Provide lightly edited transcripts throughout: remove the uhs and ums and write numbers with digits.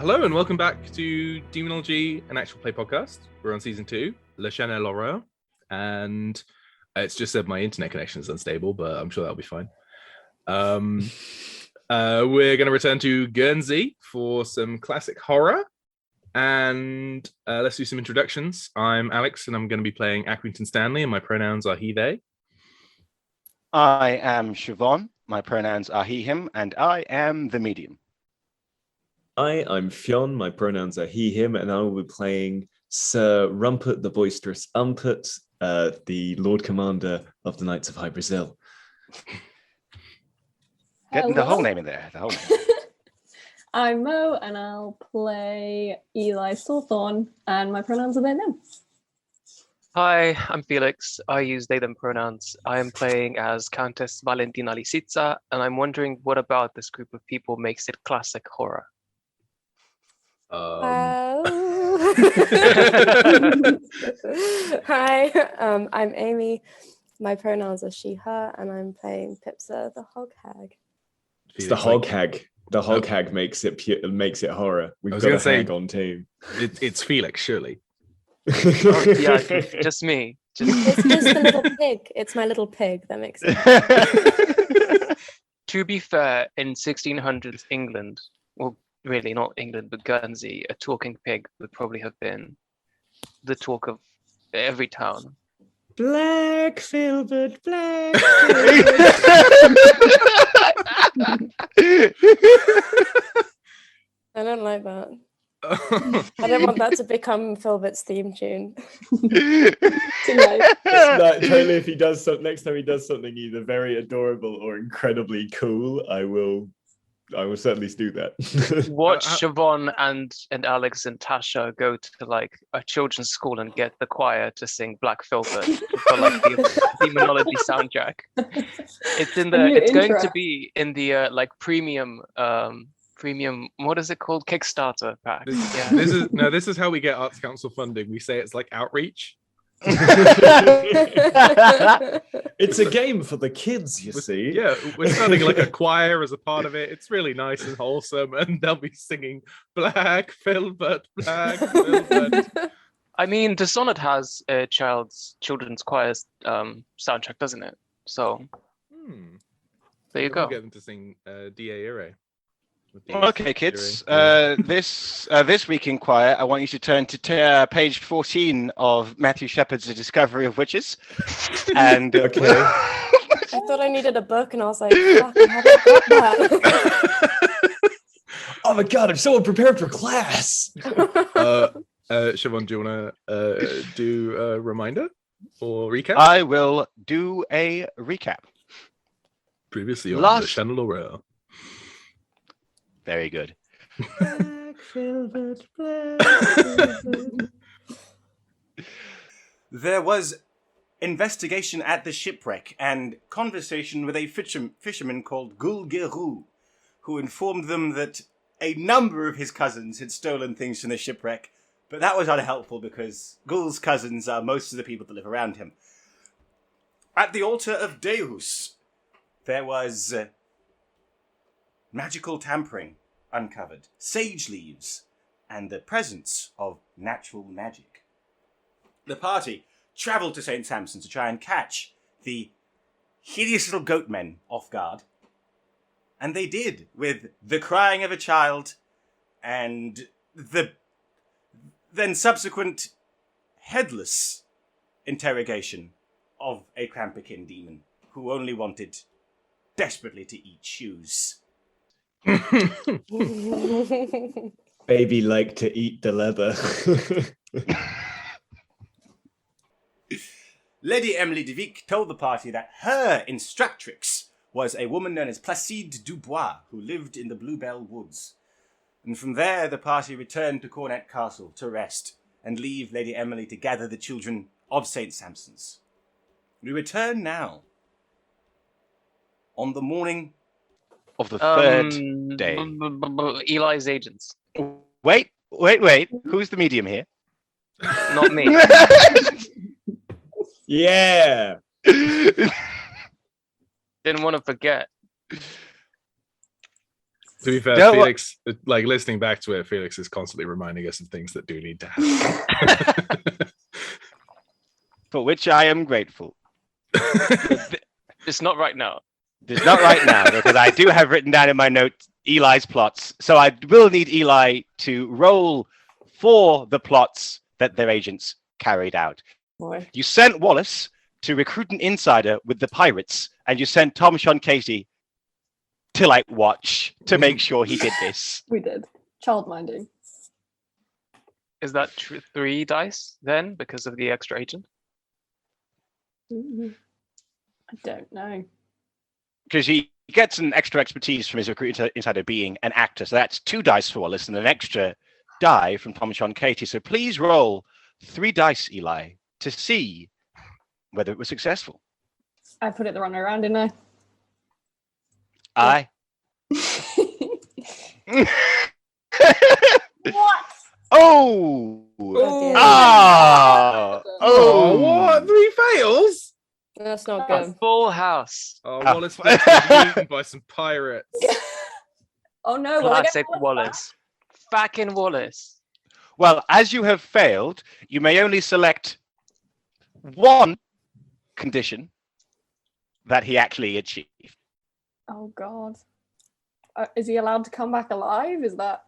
Hello and welcome back to Demonology, an actual play podcast. We're on season 2, Le Chanel Horreur, and it's just said my internet connection is unstable, but I'm sure that'll be fine. We're going to return to Guernsey for some classic horror, and let's do some introductions. I'm Alex, and I'm going to be playing Accrington Stanley, and my pronouns are he, they. I am Siobhan, my pronouns are he, him, and I am the medium. Hi, I'm Fionn, my pronouns are he, him, and I will be playing Sir Rumpert the Boisterous Umpert, the Lord Commander of the Knights of High Brazil. Getting the whole name in there. The whole name. I'm Mo, and I'll play Eli Sawthorn, and my pronouns are they, them. Hi, I'm Felix. I use they, them pronouns. I am playing as Countess Valentina Lisitsa, and I'm wondering what about this group of people makes it classic horror. Hi, I'm Amy. My pronouns are she, her, and I'm playing Pipsa, the hog hag. It's the hog hag. The hog hag makes it horror. We've got a hag on team. It's Felix, surely. Oh, yeah, just me. It's just the little pig. It's my little pig that makes it. To be fair, in 1600s England, well, really not England, but Guernsey, a talking pig would probably have been the talk of every town. Black Filbert, black. I don't like that. I don't want that to become Filbert's theme tune. Totally, if he does something next time, he does something either very adorable or incredibly cool, I will certainly do that. Watch Siobhan and Alex and Tasha go to like a children's school and get the choir to sing Black Filbert for like the Demonology soundtrack. It's in the. It's going to be in the like premium. What is it called? Kickstarter pack. This is how we get Arts Council funding. We say it's like outreach. It's a game for the kids, you see. Yeah, we're starting like a choir as a part of it. It's really nice and wholesome, and they'll be singing Black Filbert, Black Filbert. I mean, the Sonnet has a children's choir soundtrack, doesn't it? So there you go. Get them to sing D.A. Ire. Okay, kids. This week in choir, I want you to turn to page 14 of Matthew Shepard's The Discovery of Witches. And okay. I thought I needed a book, and I was like, fuck, I haven't got that. Oh my god, I'm so unprepared for class. Siobhan, do you want to do a reminder or recap? I will do a recap. Previously on the Channel Horror. Very good. Black Filbert, black. There was investigation at the shipwreck and conversation with a fisherman called Gulgeru, who informed them that a number of his cousins had stolen things from the shipwreck, but that was unhelpful because Gul's cousins are most of the people that live around him. At the altar of Deus, there was magical tampering uncovered, sage leaves, and the presence of natural magic. The party travelled to St. Sampson's to try and catch the hideous little goat men off guard, and they did, with the crying of a child and the then subsequent headless interrogation of a Krampikin demon who only wanted desperately to eat shoes. Baby like to eat the leather. Lady Emily de Vic told the party that her instructrix was a woman known as Placide Dubois, who lived in the Bluebell Woods. And from there, the party returned to Cornet Castle to rest and leave Lady Emily to gather the children of St. Sampson's. We return now on the morning Of the third day. Eli's agents. Wait. Who's the medium here? Not me. Yeah. Didn't want to forget. To be fair, Don't wo- Felix, like listening back to it, Felix is constantly reminding us of things that do need to happen. For which I am grateful. It's not right now. It's not right now, because I do have written down in my notes Eli's plots. So I will need Eli to roll for the plots that their agents carried out. Boy. You sent Wallace to recruit an insider with the pirates, and you sent Tom Sean Casey to like watch to make sure he did this. We did. Child minding. Is that 3 dice then because of the extra agent? I don't know. Because he gets an extra expertise from his recruit insider being an actor. So that's 2 dice for Wallace and an extra die from Tom Sean Casey. So please roll 3 dice, Eli, to see whether it was successful. I put it the wrong way around, didn't I? Aye. What? Oh! dear. Ah! Oh, Oh! what? 3 fails? That's not A good. full house. Oh, Ah. Wallace Flick's been eaten by some pirates. Oh no! Will I get Classic Wallace Wallace. Fucking Wallace. Well, as you have failed, you may only select one condition that he actually achieved. back? Oh god. Is he allowed to come back alive? Is that?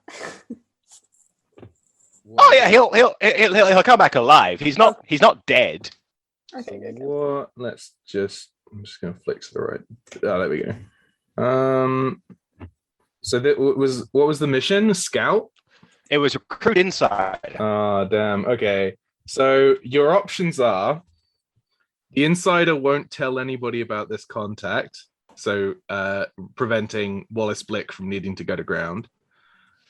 Oh yeah, he'll come back alive. He's not dead. Okay, good. What? Let's just. I'm just gonna flick to the right. Oh, there we go. So that was what was the mission? Scout. It was recruit inside. Ah, damn. Okay. So your options are: the insider won't tell anybody about this contact, so preventing Wallace Blick from needing to go to ground.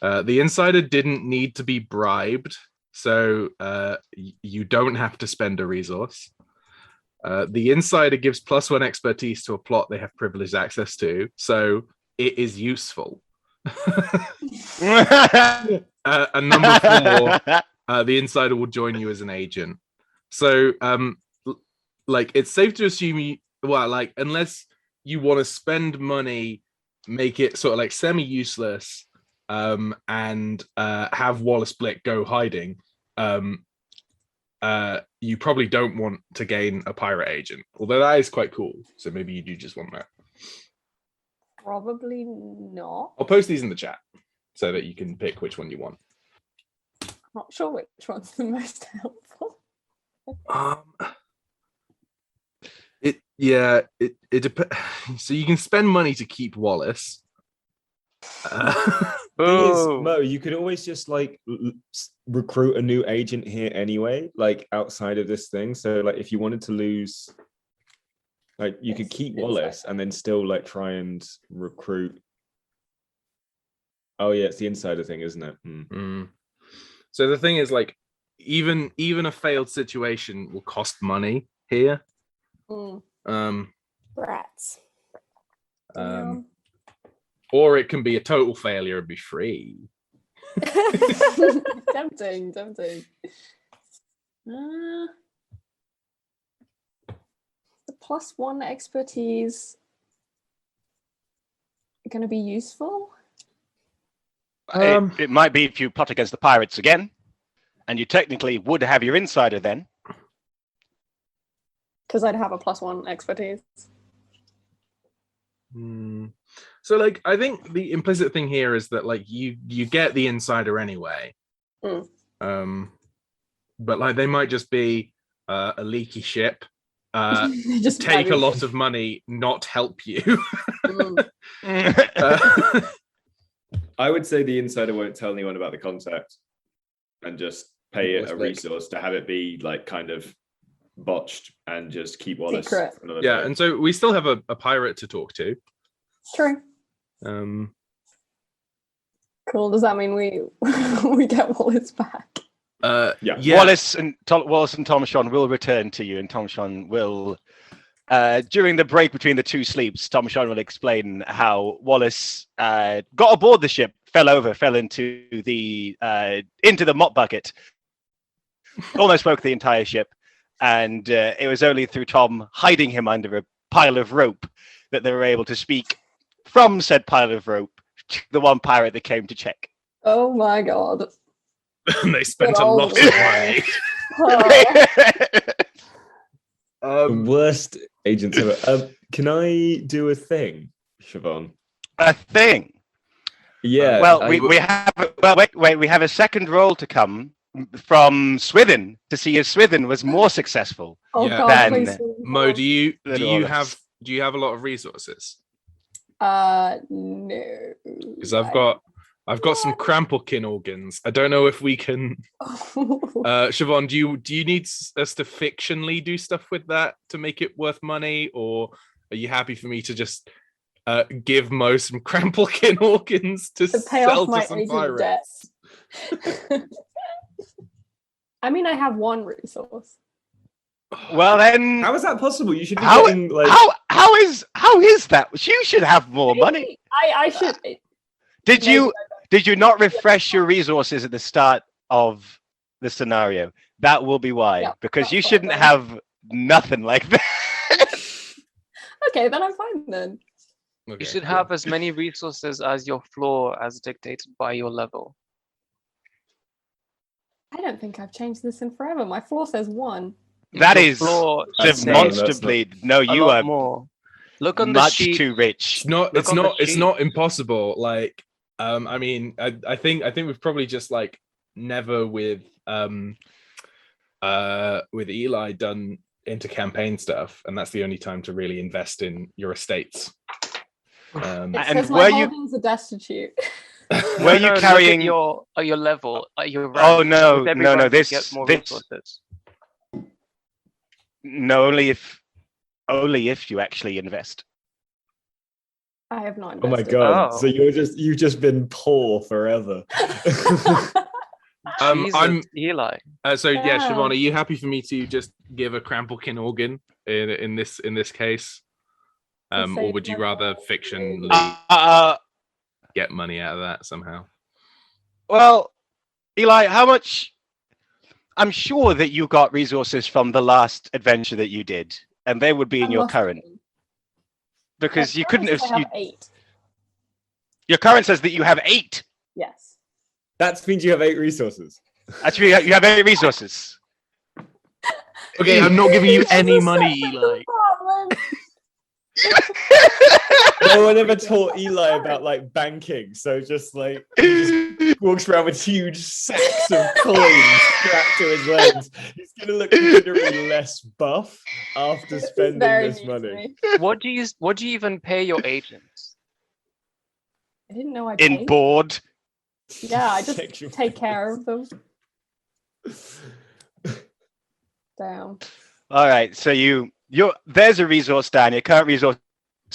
The insider didn't need to be bribed, so you don't have to spend a resource. The insider gives +1 expertise to a plot they have privileged access to, so it is useful. And number 4, the insider will join you as an agent. So, like, it's safe to assume unless you want to spend money, make it sort of like semi-useless, and have Wallace Blick go hiding, you probably don't want to gain a pirate agent, although that is quite cool. So maybe you do just want that. Probably not. I'll post these in the chat so that you can pick which one you want. I'm not sure which one's the most helpful. It depends. So you can spend money to keep Wallace. Thing is, Mo, you could always just like recruit a new agent here anyway, like outside of this thing. So like if you wanted to lose, like you could keep Wallace and then still like try and recruit. Oh yeah, it's the insider thing, isn't it? So the thing is, like, even a failed situation will cost money here. Rats. Or it can be a total failure and be free. Tempting. The +1 expertise going to be useful? It might be if you plot against the pirates again, and you technically would have your insider then. Because I'd have a +1 expertise. So, like, I think the implicit thing here is that, like, you get the insider anyway. But like, they might just be a leaky ship, Just take a lot of money, not help you. I would say the insider won't tell anyone about the contact and just pay it a resource to have it be like kind of botched and just keep Wallace. Secret. For another Yeah, bit. and so we still have a pirate to talk to. True. Cool. Does that mean we get Wallace back? Yeah. Wallace and Tom Sean will return to you, and Tom Sean will, during the break between the two sleeps, Tom Sean will explain how Wallace got aboard the ship, fell into the mop bucket, almost broke the entire ship, and it was only through Tom hiding him under a pile of rope that they were able to speak from said pile of rope the one pirate that came to check. Oh my god. And they spent Good a old lot of boy. money. Oh, The worst agents ever. Can I do a thing, Siobhan? A thing. Yeah. Well, I- we have wait. We have a second roll to come from Swithin to see if Swithin was more successful. oh Yeah. god, Then- please. Mo, do you Little have a lot of resources? No. Because I've got some Krampelkin organs. I don't know if we can. Siobhan, do you need us to fictionally do stuff with that to make it worth money, or are you happy for me to just give Mo some Krampelkin organs to pay sell off my to some agent pirates? debt. I mean, I have one resource. Well, then, How is that possible? You should be How- getting like. how is that? You should have more money. I should. Did you not refresh your resources at the start of the scenario? That will be why, Yeah, because that's you fine shouldn't then. have nothing like that. Okay, then I'm fine then. Okay, You should cool. have as many resources as your floor as dictated by your level. I don't think I've changed this in forever. My floor says 1. That Your is floor That's should not- say demonstrably no. a You lot are more. Look on the much sheet. too rich. It's not. Look on the It's sheet. not impossible. Like, I mean, I think we've probably just like never with Eli done inter-campaign stuff, and that's the only time to really invest in your estates. It And says were my you- holdings are destitute. Were you Look carrying? at your level, your rank. Oh no, With every no, no! rank you This, get more this, resources. no. Only if you actually invest. I have not Oh my invested. god! Oh. So you've just been poor forever. Jesus, I'm Eli. so yeah, Yeah. Siobhan, are you happy for me to just give a Krampelkin organ in this case, To or save would you my rather floor. fictionally get money out of that somehow? Well, Eli, how much? I'm sure that you got resources from the last adventure that you did, and they would be in I your must current, have. because My you couldn't have. current says I have 8. Your current says that you have 8. Yes. That means you have 8 resources. Actually, you have 8 resources. Okay, I'm not giving you It's any a money, separate Eli. department. No one ever taught Eli about like banking, so just like he just walks around with huge sacks of coins strapped to his legs. He's gonna look considerably less buff after This is spending very this new to money. me. What do you even pay your agents? I didn't know I In paid. board. Yeah, I just Sexual take care of them. Damn. All right, so there's a resource down. Your current resource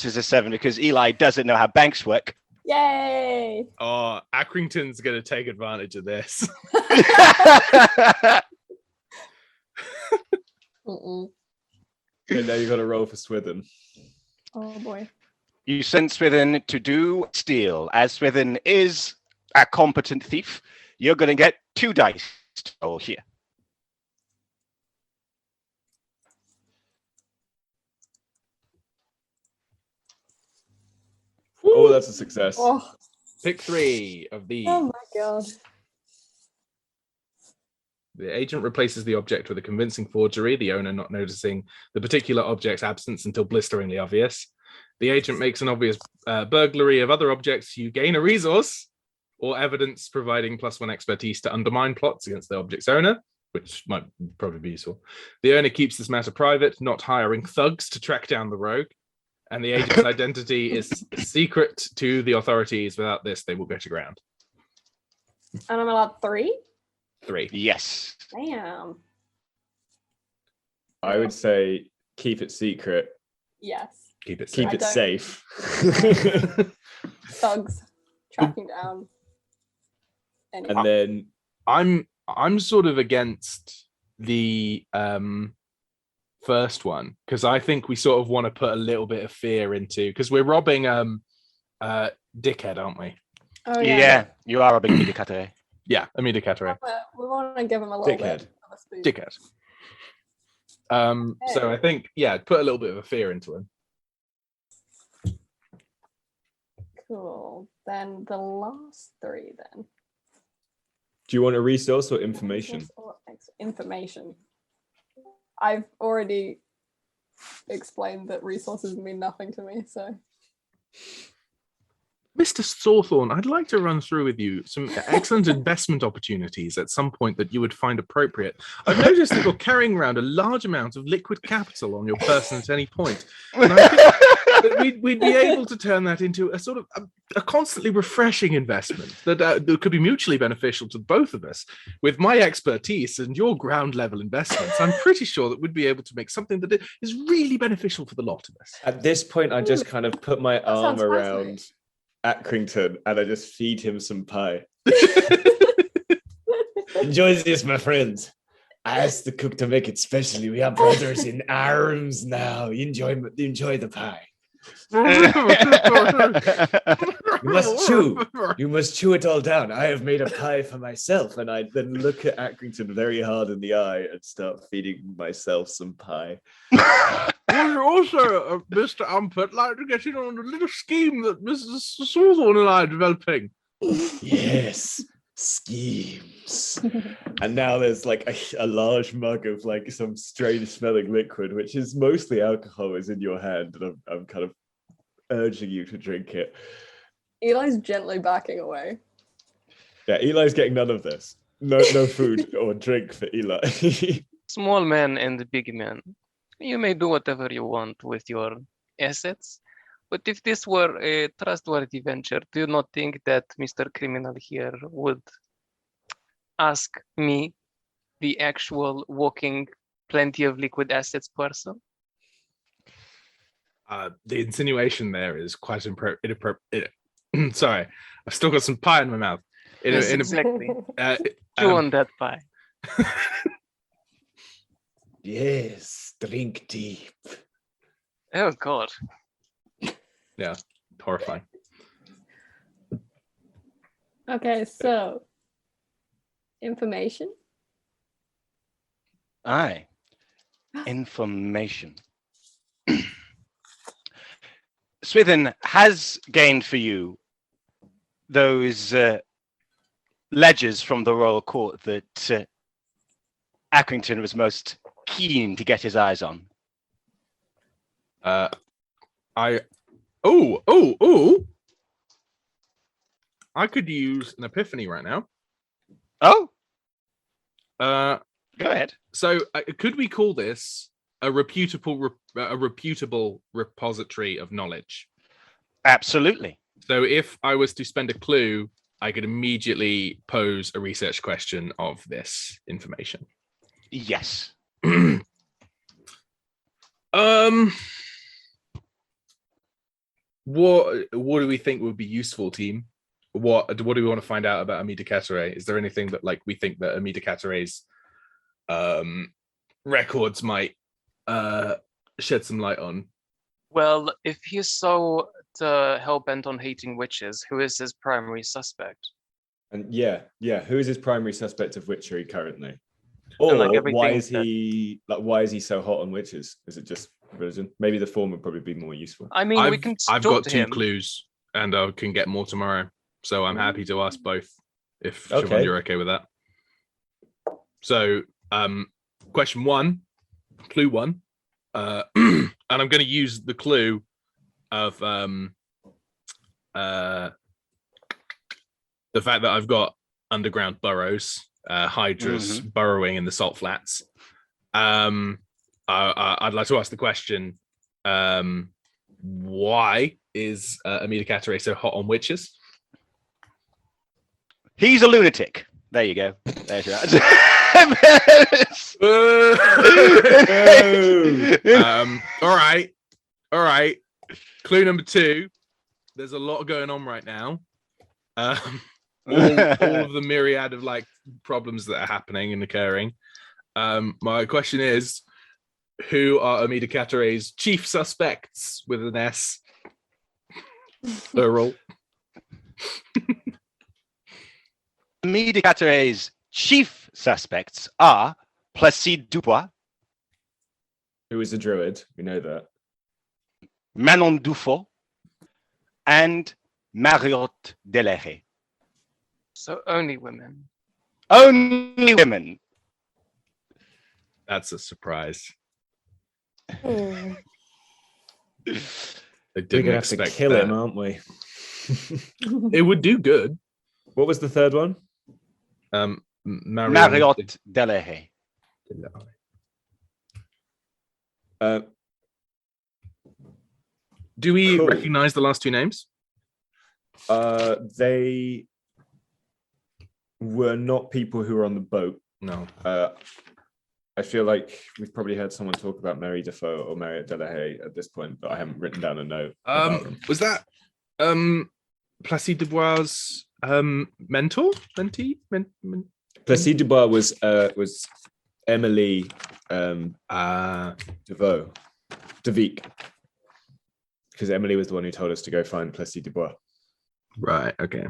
is a 7 because Eli doesn't know how banks work. Yay! Oh, Accrington's gonna take advantage of this. Mm-mm. And now you got to roll for Swithin. Oh boy. You send Swithin to do steal. As Swithin is a competent thief, you're going to get 2 dice to roll here. Oh, that's a success. Oh, Pick 3 of these. oh my god. The agent replaces the object with a convincing forgery, the owner not noticing the particular object's absence until blisteringly obvious. The agent makes an obvious burglary of other objects. You gain a resource or evidence providing +1 expertise to undermine plots against the object's owner, which might probably be useful. The owner keeps this matter private, not hiring thugs to track down the rogue. And the agent's identity is secret to the authorities. Without this, they will go to ground. And I'm allowed 3? 3. Yes. Damn. I would say keep it secret, Yes. Keep it keep safe. it don't- safe. Thugs tracking down. Anyway. And then I'm sort of against the first one because I think we sort of want to put a little bit of fear into, because we're robbing Dickhead, aren't we? Oh Yeah, you are a big indicator. Yeah, Amida Catare. We want to give him a little Dickhead. bit of a spook. Dickhead. So I think, yeah, put a little bit of a fear into him. Cool. Then the last three then. Do you want a resource or information? Resource or information. I've already explained that resources mean nothing to me, so. Mr. Sawthorne, I'd like to run through with you some excellent investment opportunities at some point that you would find appropriate. I've noticed that you're carrying around a large amount of liquid capital on your person at any point. And I think that we'd be able to turn that into a sort of a constantly refreshing investment that could be mutually beneficial to both of us. With my expertise and your ground level investments, I'm pretty sure that we'd be able to make something that is really beneficial for the lot of us. At this point, I just kind of put my arm sounds around Accrington and I just feed him some pie. Enjoy this, my friends. I asked the cook to make it specially. We are brothers in arms now. Enjoy the pie. You must chew. You must chew it all down. I have made a pie for myself, and I then look at Accrington very hard in the eye and start feeding myself some pie. Would you also, Mr. Rumpert, like to get in on a little scheme that Mrs. Sawthorne and I are developing? Yes, schemes. And now there's like a large mug of like some strange smelling liquid, which is mostly alcohol, is in your hand, and I'm kind of urging you to drink it. Eli's gently backing away. Yeah, Eli's getting none of this. No food or drink for Eli. Small man and big man. You may do whatever you want with your assets, but if this were a trustworthy venture, do you not think that Mr. Criminal here would ask me, the actual walking plenty of liquid assets person? The insinuation there is quite inappropriate. Sorry, I've still got some pie in my mouth. Exactly. Chew on that pie. Yes, drink deep. Oh God. Yeah, horrifying. Okay, so information. Aye. Information. Swithin has gained for you those ledgers from the royal court that Accrington was most keen to get his eyes on. I could use an epiphany right now. Oh, Go ahead. So, could we call this a reputable repository of knowledge? Absolutely. So, if I was to spend a clue, I could immediately pose a research question of this information. Yes. What do we think would be useful, team? What do we want to find out about Amida Cateray? Is there anything that we think that Amida Cateray's records might shed some light on? Well, if he's so hell-bent on hating witches, who is his primary suspect? And yeah, who is his primary suspect of witchery currently? Or why is he so hot on witches? Is it just religion? Maybe the former would probably be more useful. I mean, we can I've talk got to two him. clues, and I can get more tomorrow. So I'm happy to ask both, if Okay. Siobhan, you're okay with that. So, question one, clue one, and I'm going to use the clue of the fact that I've got underground burrows, hydras burrowing in the salt flats. I'd like to ask the question: why is Amida Cateray so hot on witches? He's a lunatic. There you go. There's that. All right. Clue number two. There's a lot going on right now. All of the myriad of problems that are happening and occurring. My question is, who are Amida Cateray's chief suspects with an S? Plural. Amida Cateray's chief suspects are Placide Dubois, Who is a druid? We know that. Manon Dufault, and Marriott Delahaye. So only women. Only women. That's a surprise. Hmm. I We're didn't gonna have to expect kill that. him, aren't we? It would do good. What was the third one? Marriott Delahaye. Do we Cool. recognize the last two names? They were not people who were on the boat. No. I feel like we've probably heard someone talk about Mary Defoe or Marriott Delahaye at this point, but I haven't written down a note about them. Was that Placide Dubois' mentor? Mentee? Placide Dubois was Emily DeVoe, DeVeek, because Emily was the one who told us to go find Placide Dubois. Right. Okay.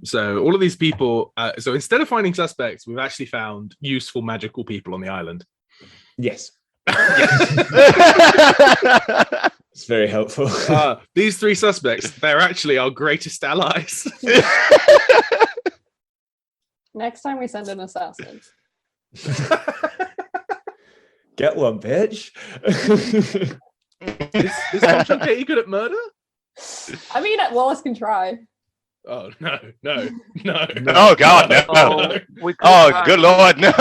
So all of these people. So instead of finding suspects, we've actually found useful magical people on the island. Yes, it's very helpful. These three suspects, they're actually our greatest allies. Next time we send an assassin. Get one, bitch. Is Tom John Katie good at murder? I mean, Wallace can try. Oh no. Oh God, no. Oh, we could Oh, have had- good Lord, no.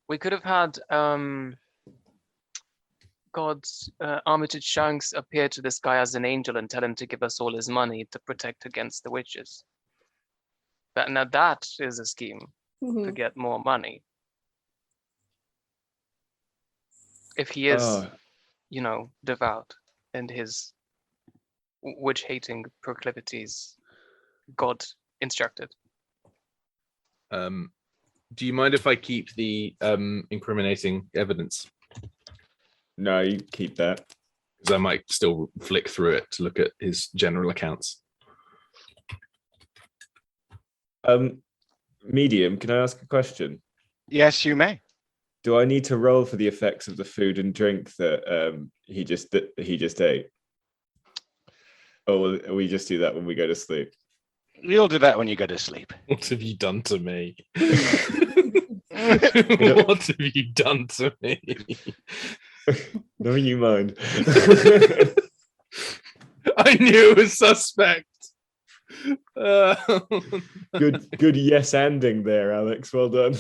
We could have had Armitage Shanks appear to this guy as an angel and tell him to give us all his money to protect against the witches. Now that is a scheme to Mhm. get more money. If he is, devout and his witch-hating proclivities God instructed. Do you mind if I keep the incriminating evidence? No, you keep that. Because I might still flick through it to look at his general accounts. Medium, can I ask a question? Yes, you may. Do I need to roll for the effects of the food and drink that he just ate? Or will we just do that when we go to sleep? You'll do that when you go to sleep. What have you done to me? What have you done to me? No, you mind. I knew it was suspect. Good yes anding there, Alex. Well done.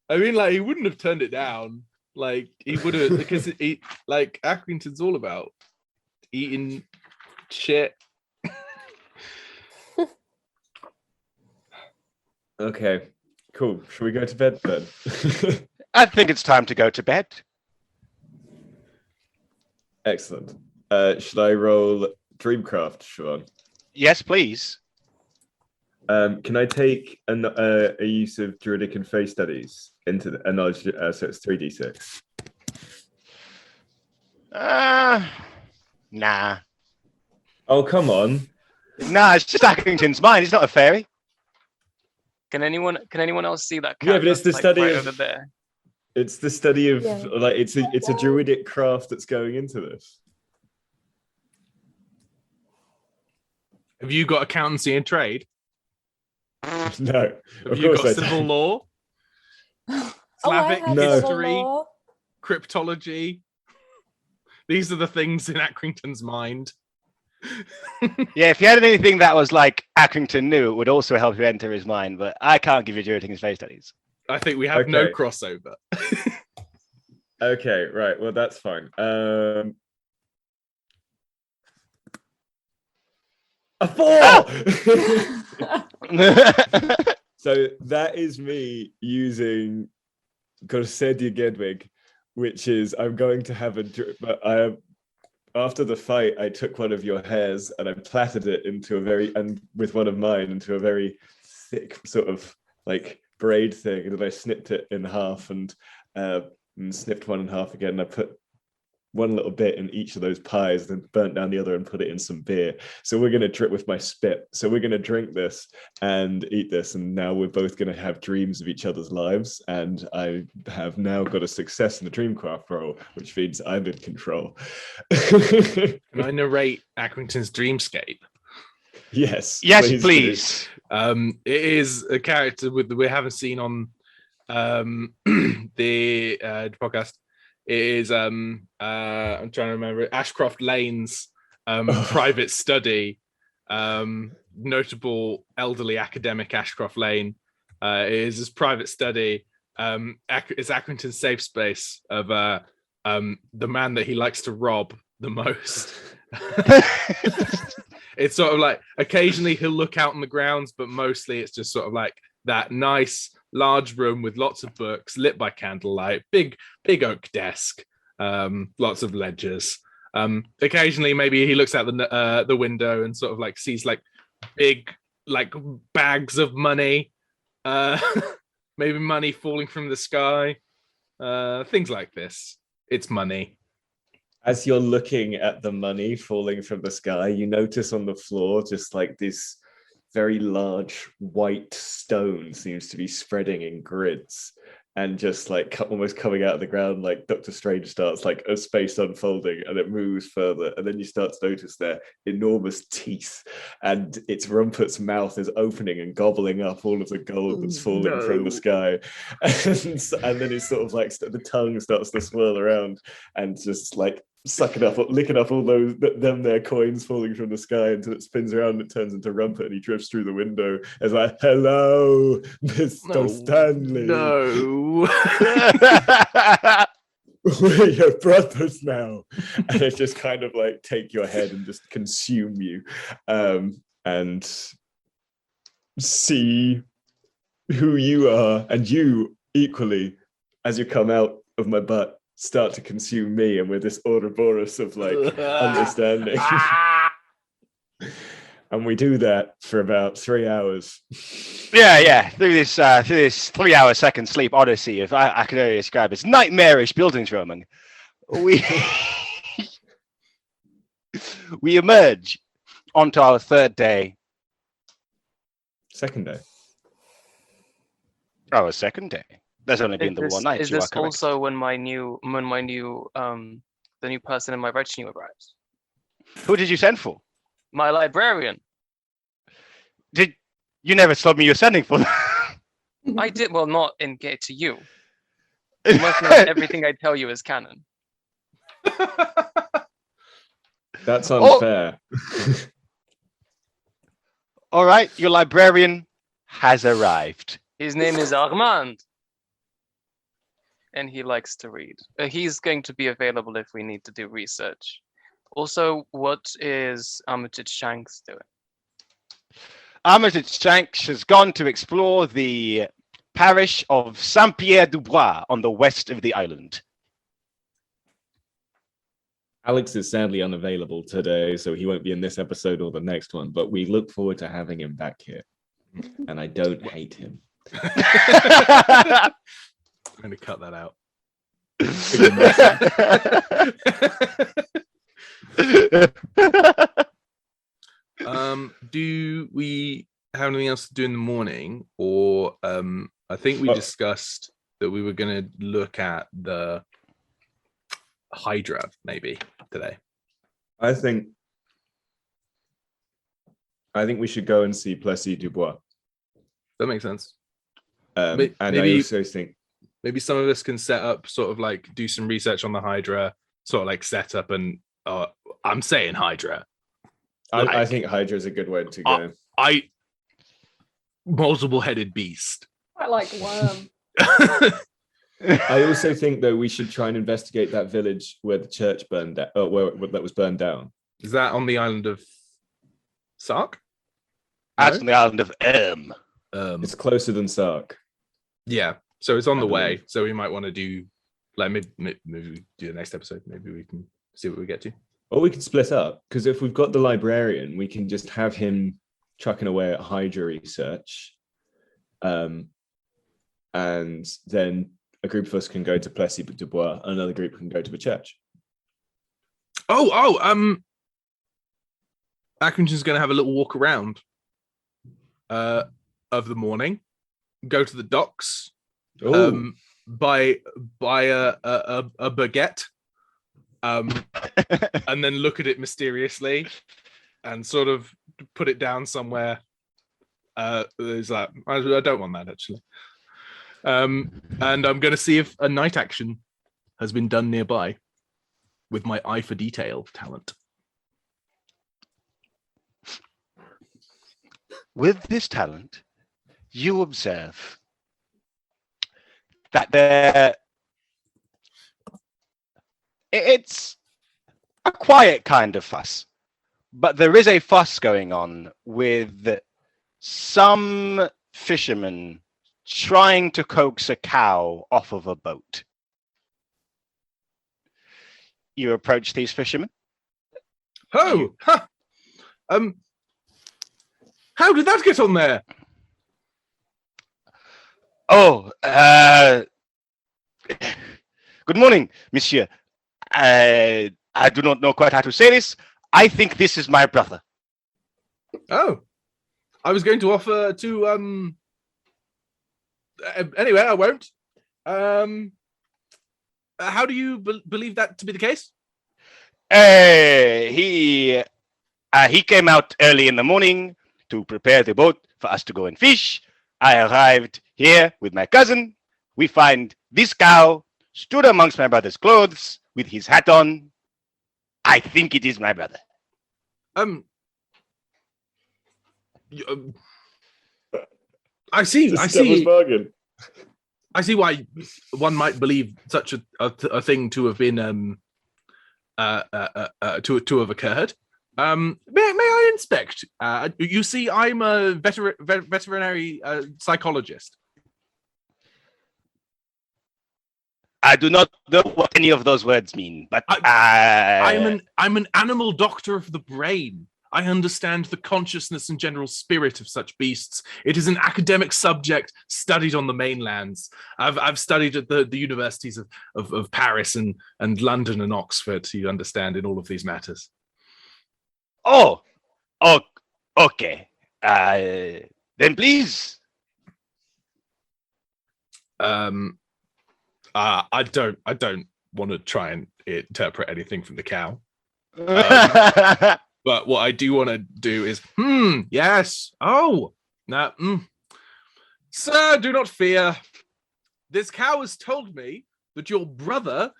I mean, like, he wouldn't have turned it down. Like, he would have, because Accrington's all about eating shit. Okay, cool. Should we go to bed then? I think it's time to go to bed. Excellent. Should I roll Dreamcraft, Siobhan? Yes, please. Can I take a use of Druidic and Fey studies into a knowledge? So it's 3d6. Nah. Oh, come on. Nah, it's just Accrington's mind. He's not a fairy. Can anyone else see that? Yeah, cat but it's the that's, study right of- over there. It's the study of Yeah. like it's a Druidic craft that's going into this. Have you got accountancy and trade? No, Have of you course got I civil don't. law? Oh, I Slavic had No. civil history? law. Cryptology? These are the things in Accrington's mind. Yeah, if you had anything that was like Accrington knew, it would also help you enter his mind, but I can't give you Druidic and Fey studies. I think we have no Okay. crossover. Okay, right. Well, that's fine. A 4. So that is me using Gorsedia Gedwig, which is I'm going to have but after the fight, I took one of your hairs and I plaited it with one of mine into a very thick sort of like braid thing, and then I snipped it in half and snipped one in half again. And I put one little bit in each of those pies, then burnt down the other and put it in some beer. So we're going to drip with my spit. So we're going to drink this and eat this. And now we're both going to have dreams of each other's lives. And I have now got a success in the Dreamcraft roll, which means I'm in control. Can I narrate Accrington's dreamscape? Yes. Yes, do. please. It is a character we haven't seen on the podcast. It is I'm trying to remember it. Ashcroft Lane's private study. Notable elderly academic Ashcroft Lane. It is his private study. It's Accrington's safe space of the man that he likes to rob the most. It's sort of like occasionally he'll look out on the grounds, but mostly it's just sort of like that nice large room with lots of books lit by candlelight, big oak desk, lots of ledgers. Occasionally maybe he looks out the window and sort of like sees like big like bags of money, maybe money falling from the sky, things like this. It's money. As you're looking at the money falling from the sky, you notice on the floor just like this very large white stone seems to be spreading in grids and just like almost coming out of the ground like Doctor Strange starts like a space unfolding and it moves further. And then you start to notice their enormous teeth and its Rumpert's mouth is opening and gobbling up all of the gold that's falling from the sky. And then it's sort of like the tongue starts to swirl around and just like sucking up, licking up all their coins falling from the sky until it spins around and it turns into Rumpert and he drifts through the window. It's like, hello, Mr. Stanley. No. We're your brothers now. And it just kind of like take your head and just consume you. And see who you are, and you equally, as you come out of my butt, start to consume me, and with this Ouroboros of like understanding. And we do that for about 3 hours. Yeah. Through this 3 hour second sleep odyssey, if I could only describe as nightmarish Bildungsroman, we we emerge onto our third day. Second day. Oh, a second day. There's only been the one night. Is this also when the new person in my retinue arrives? Who did you send for? My librarian. Did you never told me you're sending for them? I did. Well, not in get to you. You must know that everything I tell you is canon. That's unfair. All right, your librarian has arrived. His name is Armand. And he likes to read. He's going to be available if we need to do research. Also, what is Armitage Shanks doing? Armitage Shanks has gone to explore the parish of Saint-Pierre-du-Bois on the west of the island. Alex is sadly unavailable today, so he won't be in this episode or the next one, but we look forward to having him back here. And I don't hate him. I'm going to cut that out. Do we have anything else to do in the morning? Or I think we discussed that we were going to look at the Hydra maybe today. I think we should go and see Plessis Dubois. That makes sense. And maybe, I also think maybe some of us can set up, sort of like do some research on the Hydra, sort of like set up and I'm saying Hydra. I think Hydra is a good way to go. Multiple-headed beast. Quite like worm. I also think though we should try and investigate that village where the church burned down, where that was burned down. Is that on the island of Sark? That's on the island of Herm. It's closer than Sark. Yeah, so it's on the way. So we might want to do like maybe we do the next episode. Maybe we can see what we get to. Or we can split up, because if we've got the librarian, we can just have him chucking away at Hydra research, and then a group of us can go to Plessis Dubois, another group can go to the church. Accrington's going to have a little walk around of the morning, go to the docks, buy a baguette, and then look at it mysteriously and sort of put it down somewhere. There's that. I don't want that actually. And I'm going to see if a night action has been done nearby with my eye for detail talent. With this talent, you observe that it's a quiet kind of fuss, but there is a fuss going on with some fishermen trying to coax a cow off of a boat. You approach these fishermen. Oh, huh. How did that get on there? Oh, good morning, monsieur. I do not know quite how to say this. I think this is my brother. Oh, I was going to offer to anyway, I won't. How do you believe that to be the case? He came out early in the morning to prepare the boat for us to go and fish. I arrived here with my cousin. We find this cow stood amongst my brother's clothes with his hat on. I think it is my brother. I see. Just I devil's see. bargain. I see why one might believe such a thing to have been to have occurred. May I inspect? You see, I'm a veterinary psychologist. I do not know what any of those words mean, but I'm an animal doctor of the brain. I understand the consciousness and general spirit of such beasts. It is an academic subject studied on the mainlands. I've studied at the universities of Paris and London and Oxford, to understand in all of these matters. Oh, okay. Then please. I don't want to try and interpret anything from the cow. But what I do want to do is, yes. Oh, now, sir, do not fear. This cow has told me that your brother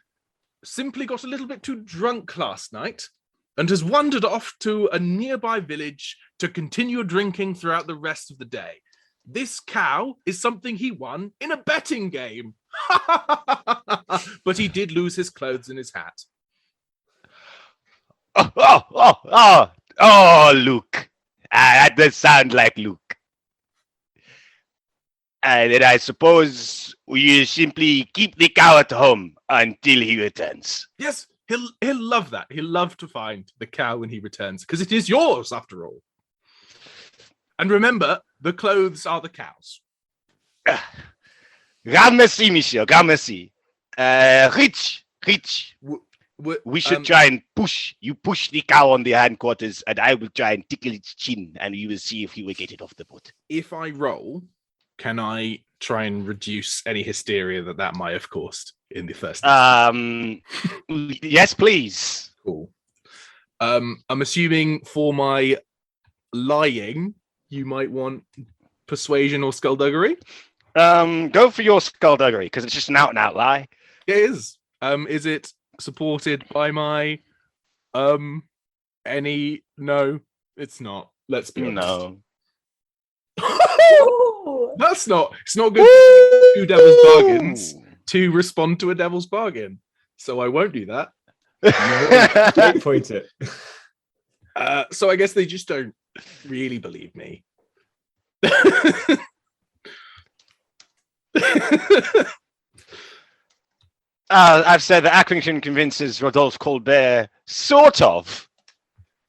simply got a little bit too drunk last night and has wandered off to a nearby village to continue drinking throughout the rest of the day. This cow is something he won in a betting game. But he did lose his clothes and his hat. Oh, Luke. That does sound like Luke. And then I suppose we simply keep the cow at home until he returns. Yes, he'll love that. He'll love to find the cow when he returns, because it is yours after all. And remember, the clothes are the cows. Grand merci, monsieur. Grand merci. Rich. We should try and push the cow on the hindquarters, and I will try and tickle its chin, and you will see if he will get it off the boat. If I roll, can I try and reduce any hysteria that might have caused in the first instance? Yes, please. Cool. I'm assuming for my lying, you might want persuasion or skullduggery. Go for your skullduggery, because it's just an out-and-out lie. It is. Is it supported by my any? No, it's not. Let's be honest. No. That's not. It's not good. To do devil's bargains to respond to a devil's bargain. So I won't do that. Don't point it. So I guess they just don't really believe me. I've said that Accrington convinces Rodolphe Colbert, sort of,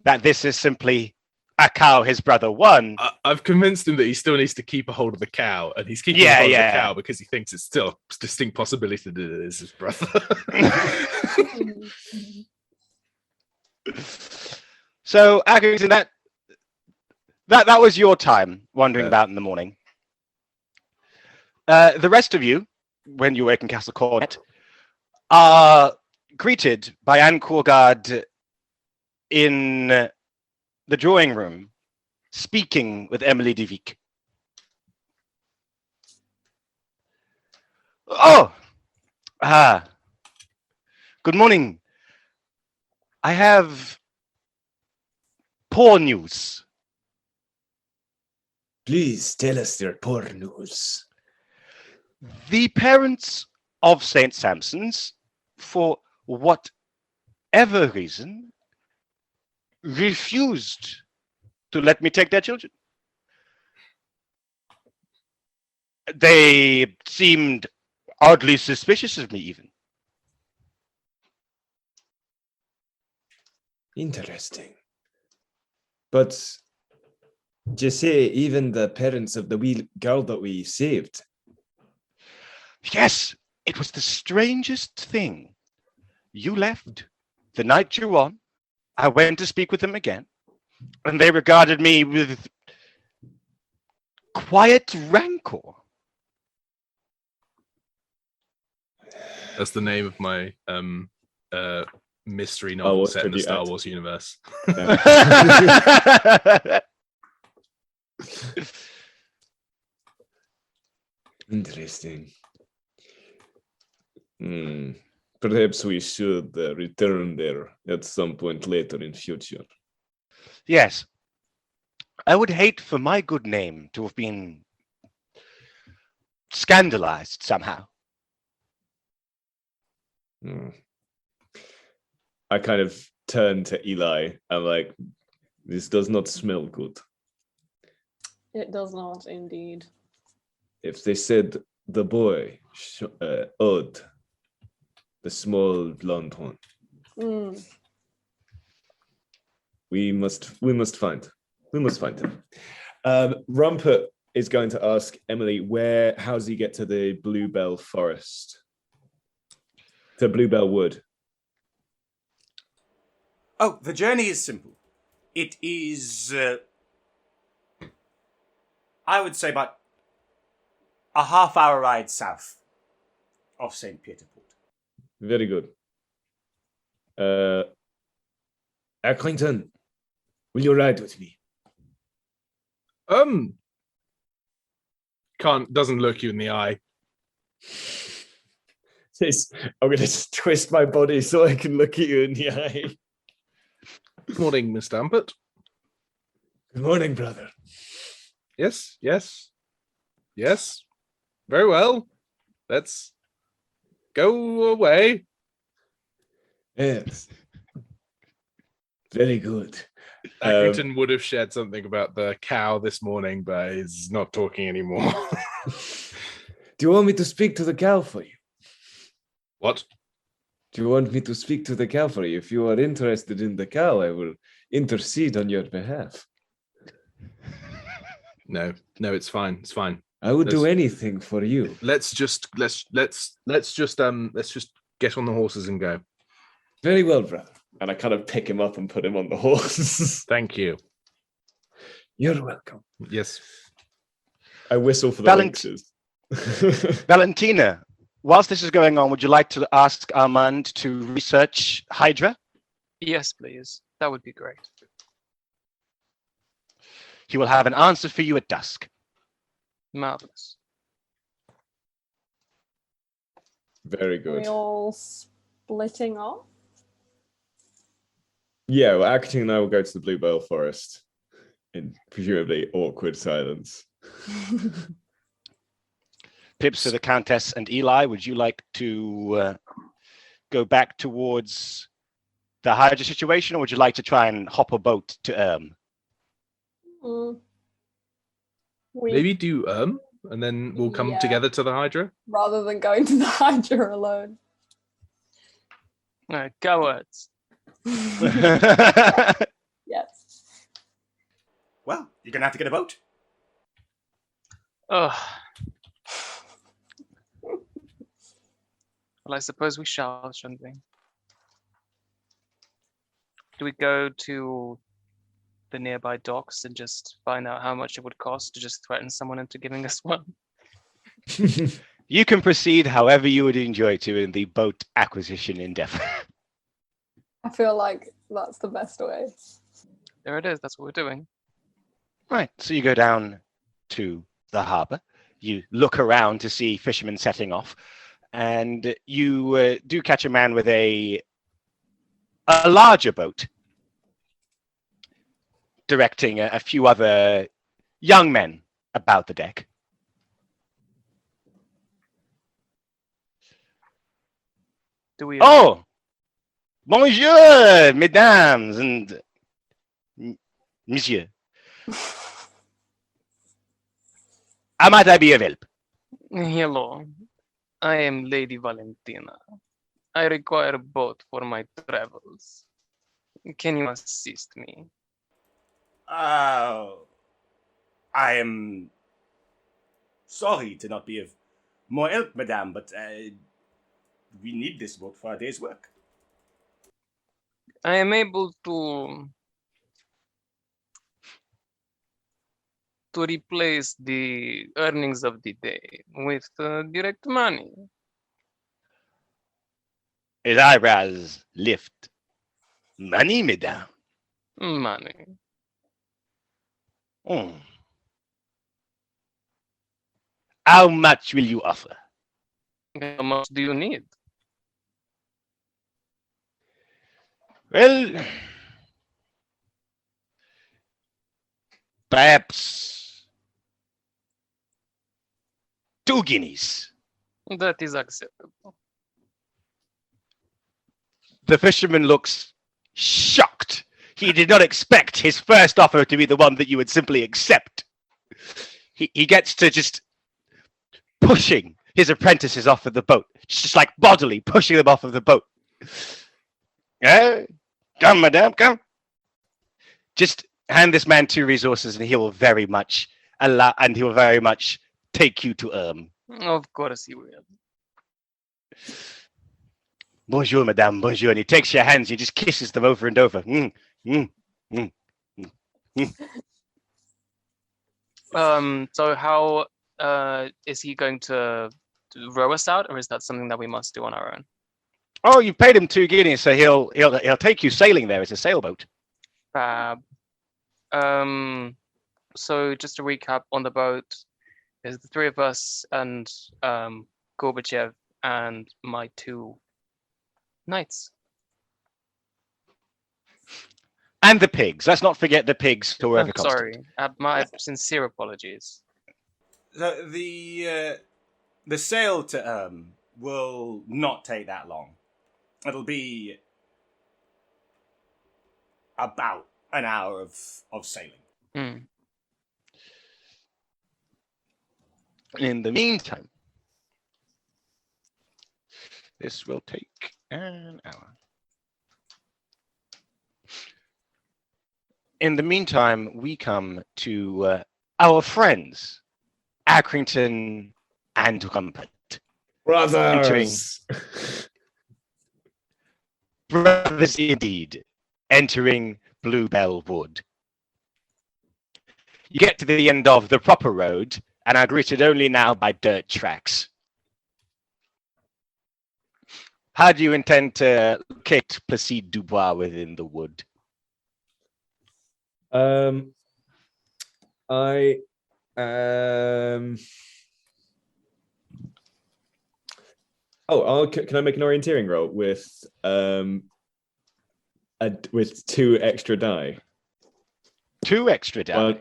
that this is simply a cow his brother won. I've convinced him that he still needs to keep a hold of the cow, and he's keeping a hold of the cow because he thinks it's still a distinct possibility that it is his brother. So, Accrington, that was your time wandering about in the morning. The rest of you, when you wake in Castle Cornet, are greeted by Anne Courgard in the drawing room speaking with Emily de Vic. Oh! Good morning. I have poor news. Please tell us your poor news. The parents of St. Sampson's, for whatever reason, refused to let me take their children. They seemed oddly suspicious of me, even. Interesting. But you say even the parents of the wee girl that we saved? Yes, it was the strangest thing. You left the night you were on. I went to speak with them again, and they regarded me with quiet rancor. That's the name of my mystery novel set in the Star Wars universe. Interesting. Perhaps we should return there at some point later in future. Yes. I would hate for my good name to have been scandalized somehow. I kind of turn to Eli. I'm like, this does not smell good. It does not, indeed. If they said the boy, Odd, the small blonde one, we must find him. Rumpert is going to ask Emily, how does he get to the Bluebell Forest? To Bluebell Wood. Oh, the journey is simple. It is, I would say, about a half-hour ride south of St. Peter Port. Very good. Accrington, will you ride with me? Doesn't look you in the eye. I'm going to twist my body so I can look at you in the eye. Good morning, Mr. Rumpert. Good morning, brother. Yes. Very well. Let's go away. Yes. Very good. Accrington would have shared something about the cow this morning, but he's not talking anymore. Do you want me to speak to the cow for you? What? Do you want me to speak to the cow for you? If you are interested in the cow, I will intercede on your behalf. No, it's fine. It's fine. I would do anything for you. Let's just get on the horses and go. Very well, brother. And I kind of pick him up and put him on the horse. Thank you. You're welcome. Yes. I whistle for the lynxes. Valentina, whilst this is going on, would you like to ask Armand to research Hydra? Yes, please. That would be great. He will have an answer for you at dusk. Marvelous. Very Are good. we all splitting off? Yeah, well, Accrington and I will go to the Bluebell Forest in presumably awkward silence. Pipsa, the Countess, and Eli, would you like to go back towards the Hydra situation, or would you like to try and hop a boat to Herm? Maybe do and then we'll come together to the Hydra. Rather than going to the Hydra alone. No, cowards. Yes. Well, you're going to have to get a boat. Oh. Well, I suppose we shall, shouldn't we? Do we go to the nearby docks and just find out how much it would cost to just threaten someone into giving us one? You can proceed however you would enjoy to in the boat acquisition endeavor. I feel like that's the best way. There it is. That's what we're doing. Right, so you go down to the harbour. You look around to see fishermen setting off, and you do catch a man with a larger boat, directing a few other young men about the deck. Do we? Oh, bonjour, mesdames and monsieur. How might I be of help? Hello, I am Lady Valentina. I require a boat for my travels. Can you assist me? I am sorry to not be of more help, madame, but we need this boat for our day's work. I am able to replace the earnings of the day with direct money. His eyebrows lift. Money, mesdames. Money. Hmm. How much will you offer? How much do you need? Well, perhaps 2 guineas. That is acceptable. The fisherman looks shocked. He did not expect his first offer to be the one that you would simply accept. He gets to just pushing his apprentices off of the boat, just like bodily pushing them off of the boat. Come, madame, come. Just hand this man 2 resources, and he will very much take you to Herm. Of course he will. Bonjour, madame, bonjour. And he takes your hands, he just kisses them over and over. So how is he going to row us out, or is that something that we must do on our own? Oh, you paid him 2 guineas, so he'll take you sailing there as a sailboat. Fab. So just to recap, on the boat is the 3 of us and Gorbachev and my 2 knights. And the pigs. Let's not forget the pigs who were ever constant. Sorry, my sincere apologies. The sail to will not take that long. It'll be about an hour of sailing. In the meantime, this will take an hour. In the meantime, we come to our friends, Accrington and Rumpert. Brothers! Brothers indeed, entering Bluebell Wood. You get to the end of the proper road and are greeted only now by dirt tracks. How do you intend to locate Placide Dubois within the wood? Can I make an orienteering roll with 2 extra die? 2 extra die.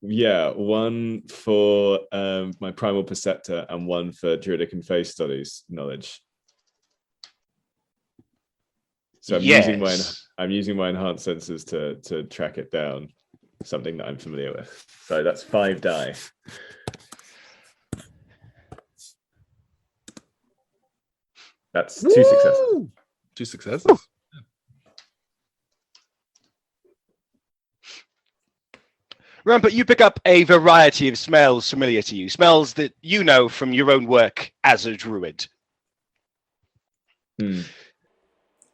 One for my primal perceptor and 1 for druidic and face studies knowledge. So I'm using my enhanced senses to track it down, something that I'm familiar with. So that's 5 die. That's 2 successes. 2 successes. Rumpert, you pick up a variety of smells familiar to you, smells that you know from your own work as a druid.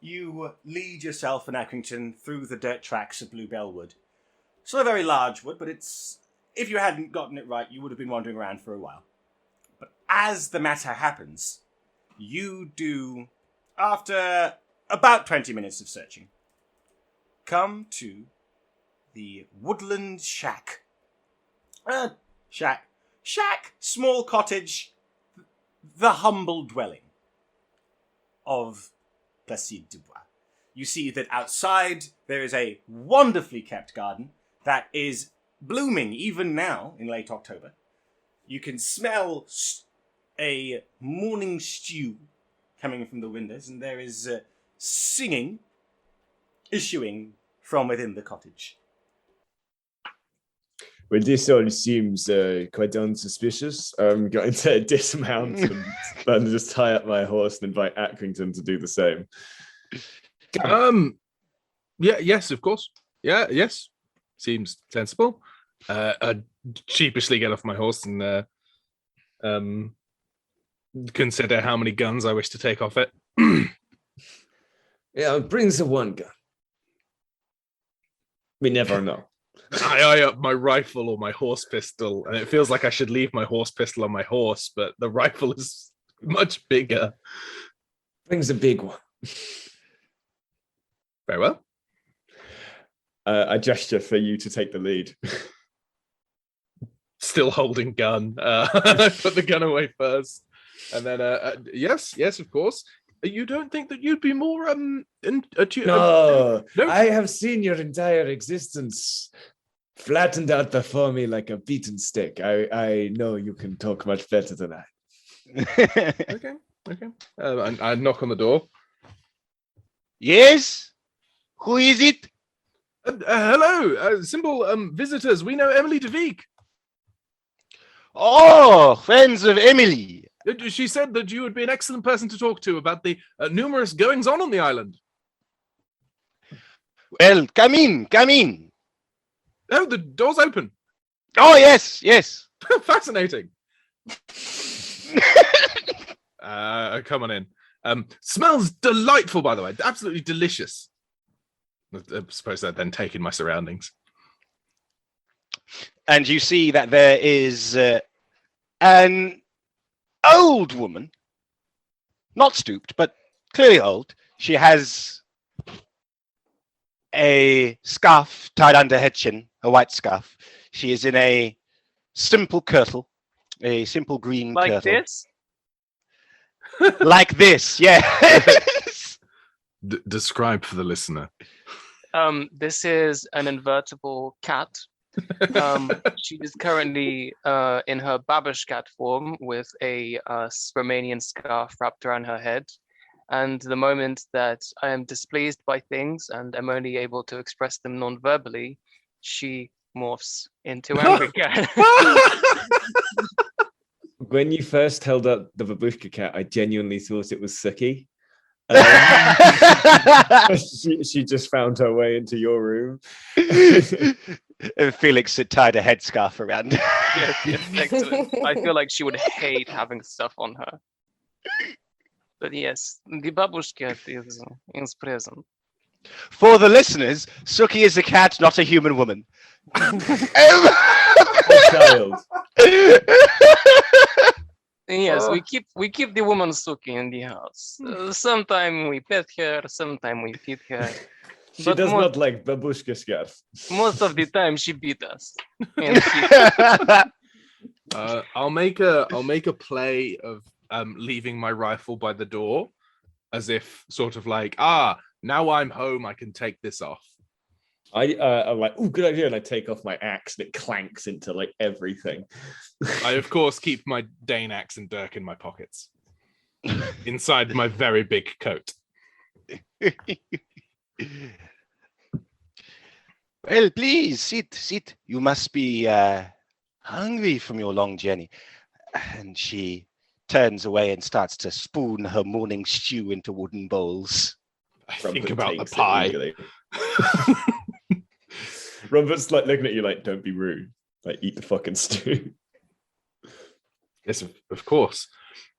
You lead yourself and Accrington through the dirt tracks of Bluebell Wood. It's not a very large wood, but if you hadn't gotten it right, you would have been wandering around for a while. But as the matter happens, you do, after about 20 minutes of searching, come to the woodland shack Shack. Shack, small cottage, the humble dwelling of Placide Dubois. You see that outside there is a wonderfully kept garden that is blooming even now in late October. You can smell a morning stew coming from the windows, and there is singing issuing from within the cottage. Well, this all seems quite unsuspicious. I'm going to dismount and just tie up my horse and invite Accrington to do the same. Yeah, yes, of course. Yeah, yes. Seems sensible. I sheepishly get off my horse and consider how many guns I wish to take off it. Yeah, it brings the one gun. We never know. I eye up my rifle or my horse pistol, and it feels like I should leave my horse pistol on my horse, but the rifle is much bigger. Brings a big one. Very well. I gesture for you to take the lead. Still holding gun. I put the gun away first. And then, yes, of course. You don't think that you'd be more No, I have seen your entire existence flattened out before me like a beaten stick. I know you can talk much better than I. Okay. I knock on the door. Yes? Who is it? Hello, simple visitors. We know Emily de Vic. Oh, friends of Emily. She said that you would be an excellent person to talk to about the numerous goings-on on the island. Well, come in. Oh, the door's open. Oh, yes. Fascinating. Come on in. Smells delightful, by the way. Absolutely delicious. I suppose I'd then take in my surroundings. And you see that there is an old woman, not stooped, but clearly old. She has a scarf tied under her chin, a white scarf. She is in a simple kirtle, a simple green Like kirtle. this? Like this, yes. Describe for the listener. This is an invertible cat. She is currently in her babush cat form with a Romanian scarf wrapped around her head. And the moment that I am displeased by things and am only able to express them non-verbally, she morphs into angry cat. When you first held up the babushka cat, I genuinely thought it was Suki. She just found her way into your room. And Felix had tied a headscarf around. Yes, excellent. I feel like she would hate having stuff on her. But yes, the babush cat is present. For the listeners, Suki is a cat, not a human woman. A child. Yes, we keep the woman Suki in the house. Sometimes we pet her, sometimes we feed her. She does not like babushka scarf. Most of the time, she beat us. I'll make a play of leaving my rifle by the door, as if sort of like, now I'm home, I can take this off. I'm like, oh, good idea, and I take off my axe, and it clanks into like everything. I of course keep my Dane axe and dirk in my pockets, inside my very big coat. Well, please sit. You must be hungry from your long journey. And she turns away and starts to spoon her morning stew into wooden bowls. I think about the pie. Rumpert's like looking at you like, don't be rude. Like, eat the fucking stew. Yes, of course.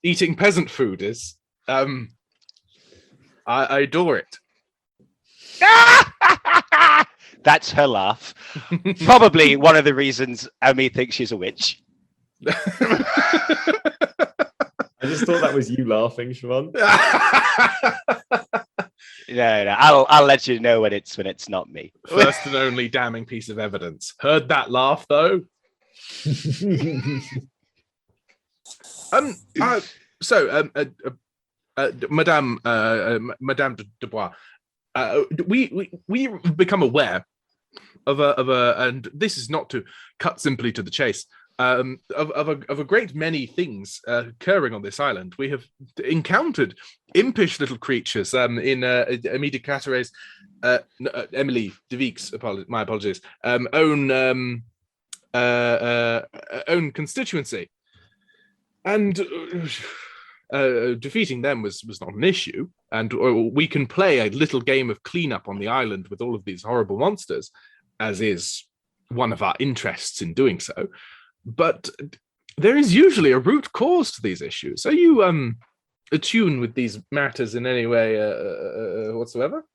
Eating peasant food is. I adore it. That's her laugh. Probably one of the reasons Amy thinks she's a witch. I just thought that was you laughing, Siobhan. No, I'll let you know when it's not me. First and only damning piece of evidence. Heard that laugh though? Madame Madame de Bois, we become aware of a, and this is not to cut simply to the chase, of a great many things occurring on this island. We have encountered impish little creatures in Emilie Carteret's, Emily DeVeek's, my apologies, own constituency, and defeating them was not an issue. And we can play a little game of cleanup on the island with all of these horrible monsters, as is one of our interests in doing so. But there is usually a root cause to these issues. Are you attuned with these matters in any way whatsoever?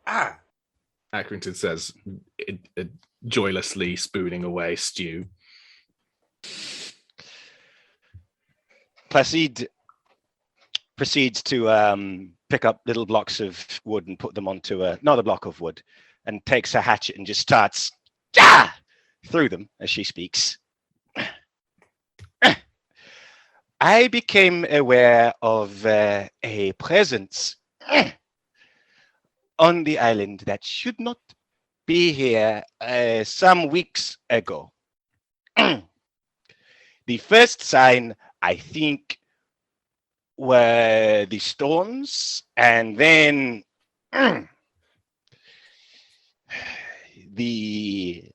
Accrington says, joylessly spooning away stew. Placide proceeds to pick up little blocks of wood and put them onto another block of wood, and takes a hatchet and just starts through them as she speaks. I became aware of a presence on the island that should not be here some weeks ago. The first sign, I think, were the storms, and then the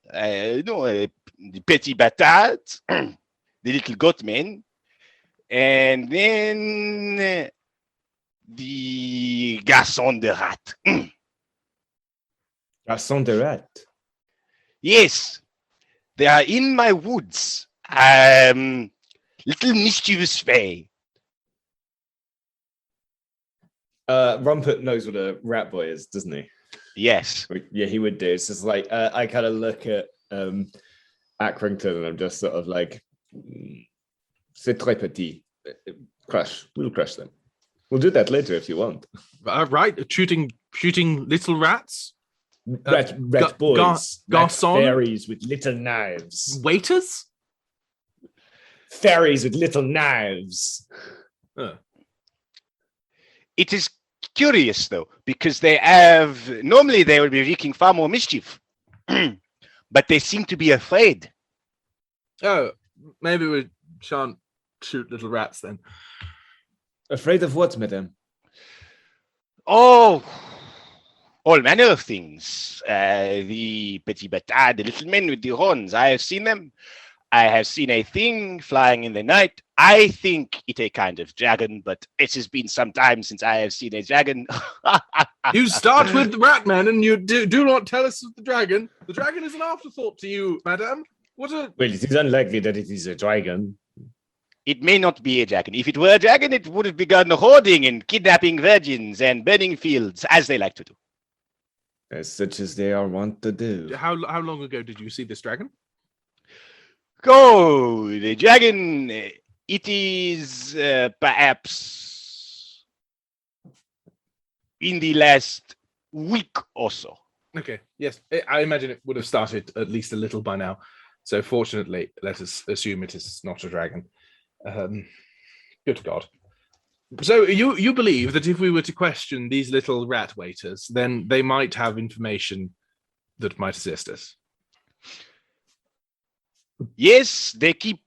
petit batates, the little goatmen, and then the garçon de rat. Garçon de rat. Yes, they are in my woods. Little mischievous fae. Rumpert knows what a rat boy is, doesn't he? Yes. Yeah, he would do. It's just like I kind of look at Accrington and I'm just sort of like, c'est très petit. Crush. We'll crush them. We'll do that later if you want. Right, shooting little rats. Rat boys. Garçon. Fairies with little knives. Waiters. Fairies with little knives. It is curious, though, because normally they would be wreaking far more mischief, but they seem to be afraid. Oh, maybe we shan't shoot little rats then. Afraid of what, madame? Oh, all manner of things. The petit bâtard, the little men with the horns, I have seen them. I have seen a thing flying in the night. I think it a kind of dragon, but it has been some time since I have seen a dragon. You start with the rat man, and you do not tell us of the dragon. The dragon is an afterthought to you, madame. Well, it is unlikely that it is a dragon. It may not be a dragon. If it were a dragon, it would have begun hoarding and kidnapping virgins and burning fields, as they like to do. As such as they are wont to do. How long ago did you see this dragon? Go, the dragon. It is perhaps in the last week or so. Okay, yes. I imagine it would have started at least a little by now. So fortunately, let us assume it is not a dragon. Good God. So you believe that if we were to question these little rat waiters, then they might have information that might assist us? Yes, they keep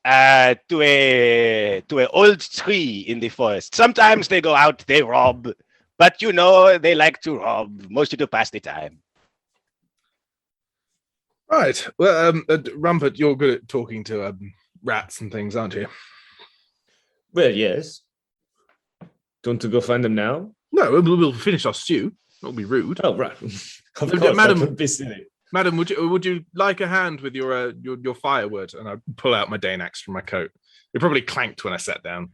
to a old tree in the forest. Sometimes they go out, they rob, but you know they like to rob mostly to pass the time. Right. Well, Rumpert, you're good at talking to rats and things, aren't you? Well, yes. Don't you go find them now? No, we'll finish our stew. That'll be rude. Oh, right. Of course, Madam, that would be silly. Madam, would you like a hand with your firewood? And I pull out my Dane axe from my coat. It probably clanked when I sat down.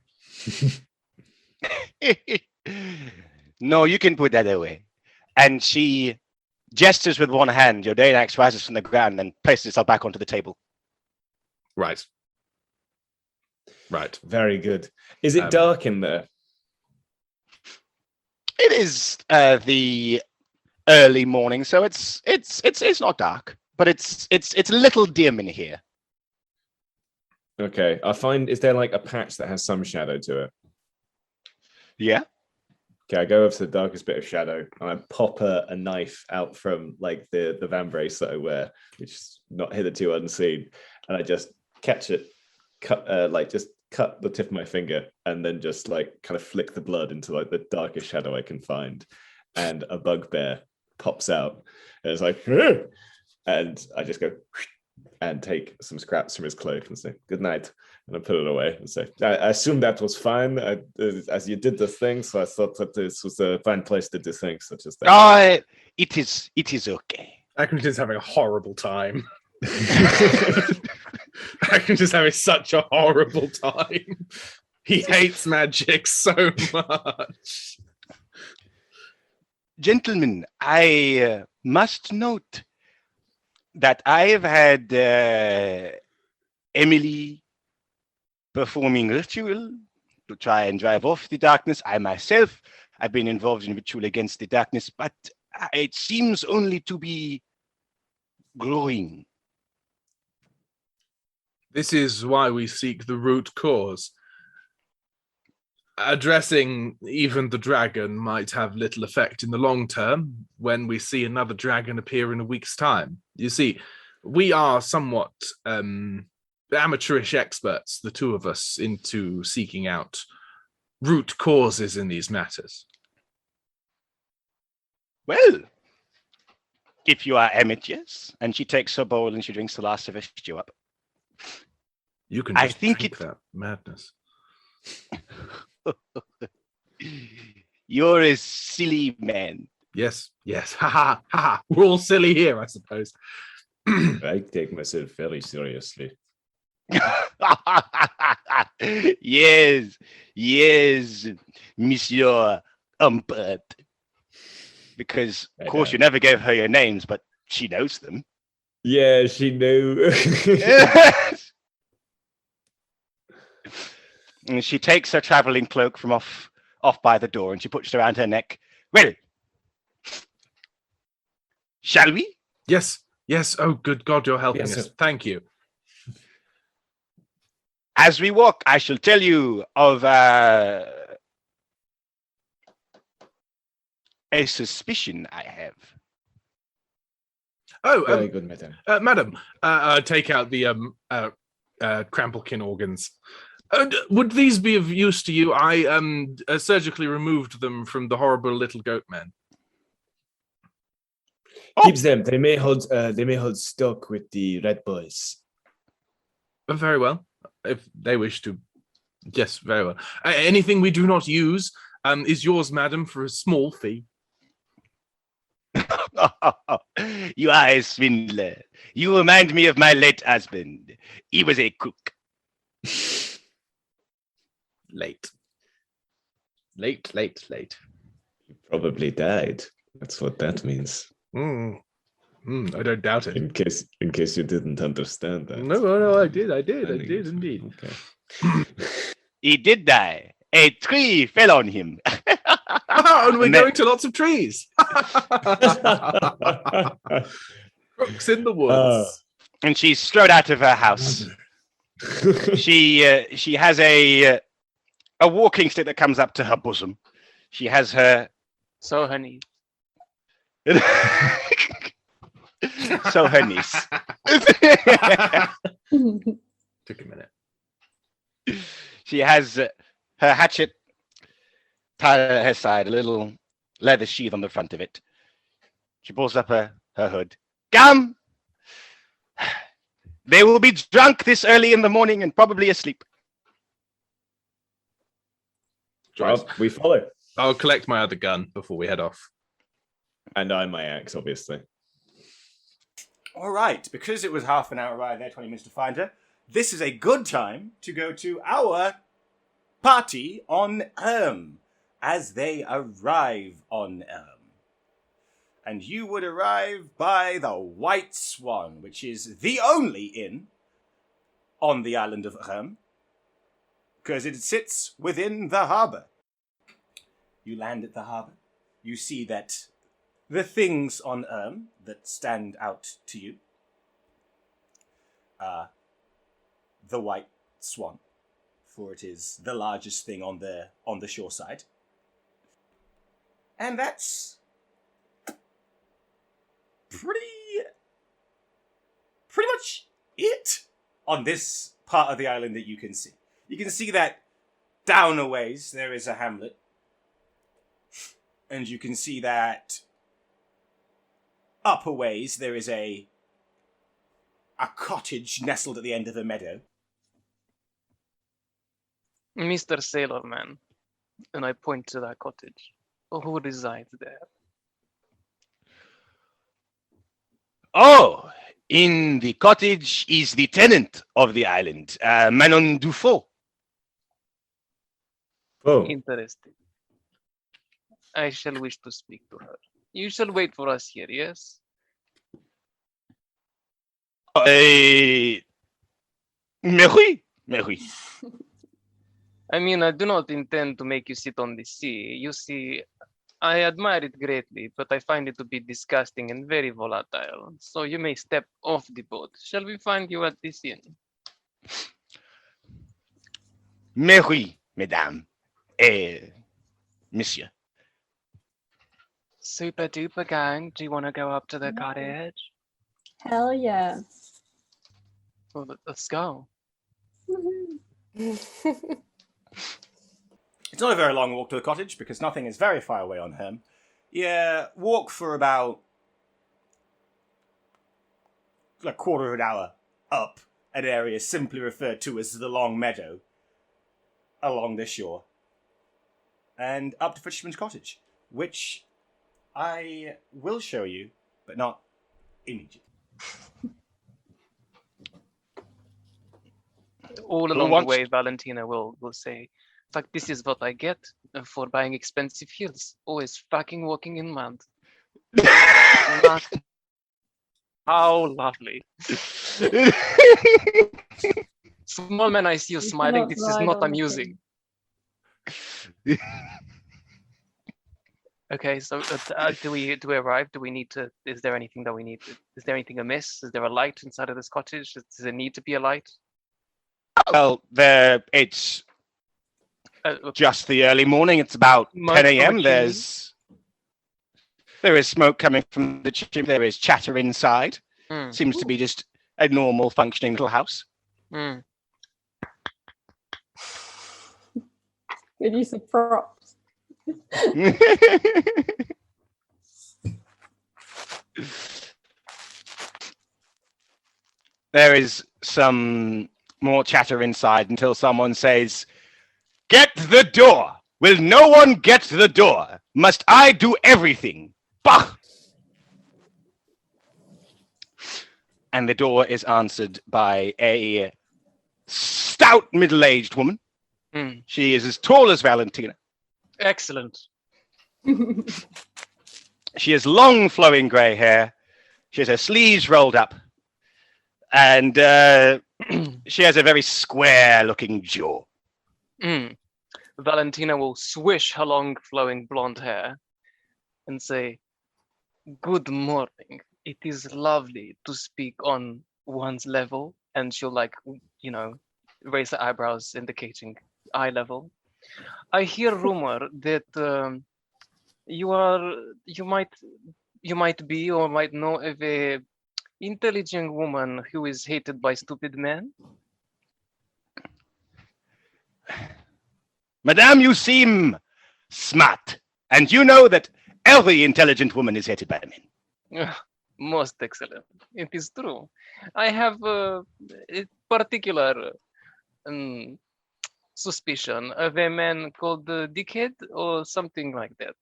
No, you can put that away. And she gestures with one hand. Your Dane axe rises from the ground and places itself back onto the table. Right. Very good. Is it dark in there? It is the early morning, so it's not dark, but it's a little dim in here. Okay, I find, is there like a patch that has some shadow to it? Yeah. Okay, I go over to the darkest bit of shadow and I pop a knife out from like the vambrace that I wear, which is not hitherto unseen, and I just catch it, cut the tip of my finger, and then just like kind of flick the blood into like the darkest shadow I can find, and a bugbear pops out, and it's like, "Huh!" And I just go and take some scraps from his cloak and say good night, and I put it away and say, I assume that was fine, as you did the thing, so I thought that this was a fine place to do things such as that. Oh, it is okay. Accrington's having a horrible time. Accrington's having such a horrible time. He hates magic so much. Gentlemen, I must note that I've had Emily performing ritual to try and drive off the darkness. I myself have been involved in ritual against the darkness, but it seems only to be growing. This is why we seek the root cause. Addressing even the dragon might have little effect in the long term when we see another dragon appear in a week's time. You see, we are somewhat amateurish experts, the two of us, into seeking out root causes in these matters. Well, if you are amateurs, and she takes her bowl and she drinks the last of her stew up. You can I just think drink that madness. You're a silly man. Yes, ha ha ha. We're all silly here, I suppose. I take myself very seriously. Yes, Monsieur Rumpert. Because, of course, you never gave her your names, but she knows them. Yeah, she knew. And she takes her traveling cloak from off by the door and she puts it around her neck. Well, shall we? Yes. Oh, good God, you're helping Yes, us. sir. Thank you. As we walk, I shall tell you of a suspicion I have. Oh, Very good, madam. madam, take out the Cramplekin organs. Would these be of use to you? I surgically removed them from the horrible little goat men. Keeps them. They may hold stock with the red boys. Very well, if they wish to. Yes, very well. Anything we do not use is yours, madam, for a small fee. You are a swindler. You remind me of my late husband. He was a cook. Late. He probably died. That's what that means. I don't doubt it. In case you didn't understand that. No, I did indeed. Okay. He did die. A tree fell on him. And we're going to lots of trees. Crooks in the woods. And she's strode out of her house. She has a walking stick that comes up to her bosom. She has her So, honey, so her niece. Took a minute. She has her hatchet tied at her side, a little leather sheath on the front of it. She pulls up her hood. Come! They will be drunk this early in the morning and probably asleep. Well, we follow. I'll collect my other gun before we head off. And I my axe, obviously. All right, because it was half an hour ride there, 20 minutes to find her, this is a good time to go to our party on Herm as they arrive on Herm. And you would arrive by the White Swan, which is the only inn on the island of Herm, because it sits within the harbour. You land at the harbour. You see that the things on Herm that stand out to you the White Swan, for it is the largest thing on the shore side. And that's pretty much it on this part of the island that you can see. You can see that down a ways there is a hamlet, and you can see that up a ways there is a cottage nestled at the end of a meadow. Mr. Sailorman, and I point to that cottage. Who resides there? Oh, in the cottage is the tenant of the island, Manon Dufault. Oh, Interesting. I shall wish to speak to her. You shall wait for us here, yes? Mais oui, mais oui. I mean, I do not intend to make you sit on the sea. You see, I admire it greatly, but I find it to be disgusting and very volatile. So you may step off the boat. Shall we find you at this inn? Mais oui, mesdames et monsieur. Super duper gang, do you want to go up to the cottage? Hell yeah. Well, let's go. It's not a very long walk to the cottage because nothing is very far away on Herm. You walk for about a quarter of an hour up an area simply referred to as the Long Meadow along the shore, and up to Fisherman's Cottage, which I will show you, but not immediately. All along the way, Valentina will say, in fact, this is what I get for buying expensive heels. Always fucking walking in mud. How lovely. Small man, I see you smiling. This is not amusing. Okay, so do we arrive? Do we need to? Is there anything that we need? Is there anything amiss? Is there a light inside of this cottage? Does there need to be a light? Well, it's just the early morning. It's about 10 a.m. There is smoke coming from the chimney. There is chatter inside. Seems to be just a normal functioning little house. Good use of props. There is some more chatter inside until someone says, "Get the door! Will no one get the door? Must I do everything? Bah!" And the door is answered by a stout middle-aged woman. She is as tall as Valentina. Excellent. She has long flowing grey hair. She has her sleeves rolled up. And she has a very square-looking jaw. Valentina will swish her long flowing blonde hair and say, "Good morning. It is lovely to speak on one's level." And she'll raise her eyebrows indicating eye level. I hear rumor that you might be or might know of a intelligent woman who is hated by stupid men. Madame, you seem smart, and you know that every intelligent woman is hated by men. Most excellent. It is true. I have a particular suspicion of a man called Dickhead or something like that.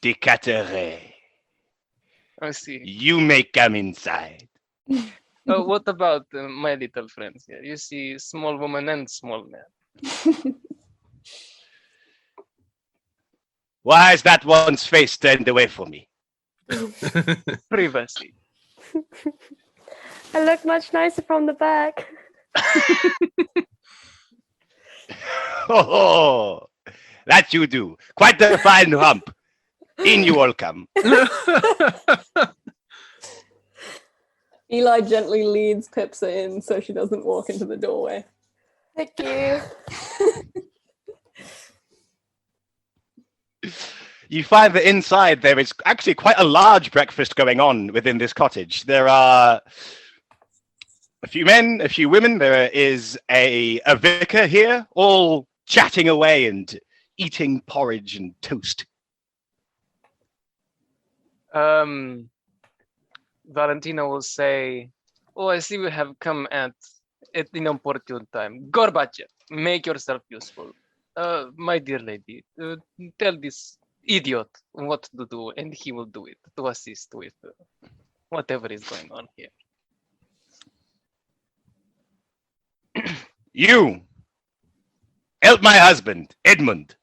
Dickhead. I see. You may come inside. What about my little friends here? You see, small woman and small man. Why is that one's face turned away from me? Privacy. I look much nicer from the back. Oh, that you do. Quite a fine hump. In you all come. Eli gently leads Pipsa in so she doesn't walk into the doorway. Thank you. You find that inside there is actually quite a large breakfast going on within this cottage. There are a few men, a few women. There is a vicar here, all chatting away and eating porridge and toast. Valentina will say, "Oh, I see we have come at an inopportune time. Gorbachev, make yourself useful. My dear lady, tell this idiot what to do, and he will do it to assist with whatever is going on here." You help my husband, Edmund.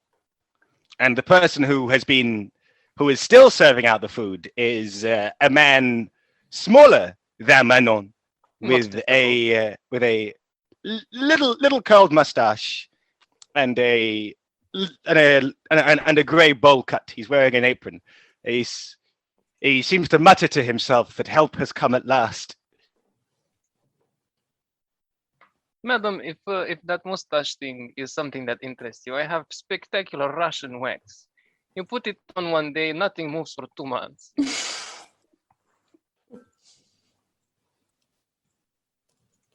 And the person who is still serving out the food is a man smaller than Manon, with a little curled mustache and a grey bowl cut. He's wearing an apron. He seems to mutter to himself that help has come at last. Madam, if that mustache thing is something that interests you, I have spectacular Russian wax. You put it on one day, nothing moves for 2 months.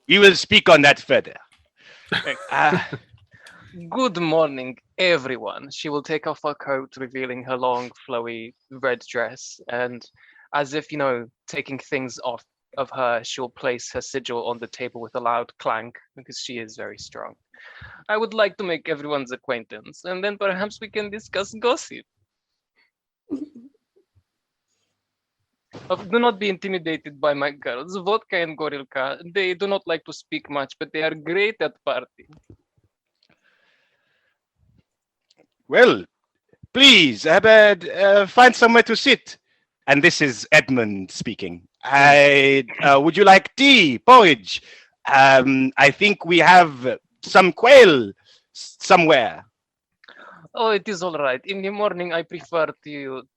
We will speak on that further. Good morning, everyone. She will take off her coat, revealing her long, flowy red dress, and as if, taking things off of her, she'll place her sigil on the table with a loud clank, because she is very strong. I would like to make everyone's acquaintance, and then perhaps we can discuss gossip. Do not be intimidated by my girls. Vodka and Gorilka, they do not like to speak much, but they are great at party. Well, please, find somewhere to sit. And this is Edmund speaking. Would you like tea, porridge? I think we have some quail somewhere. Oh, it is all right. In the morning, I prefer to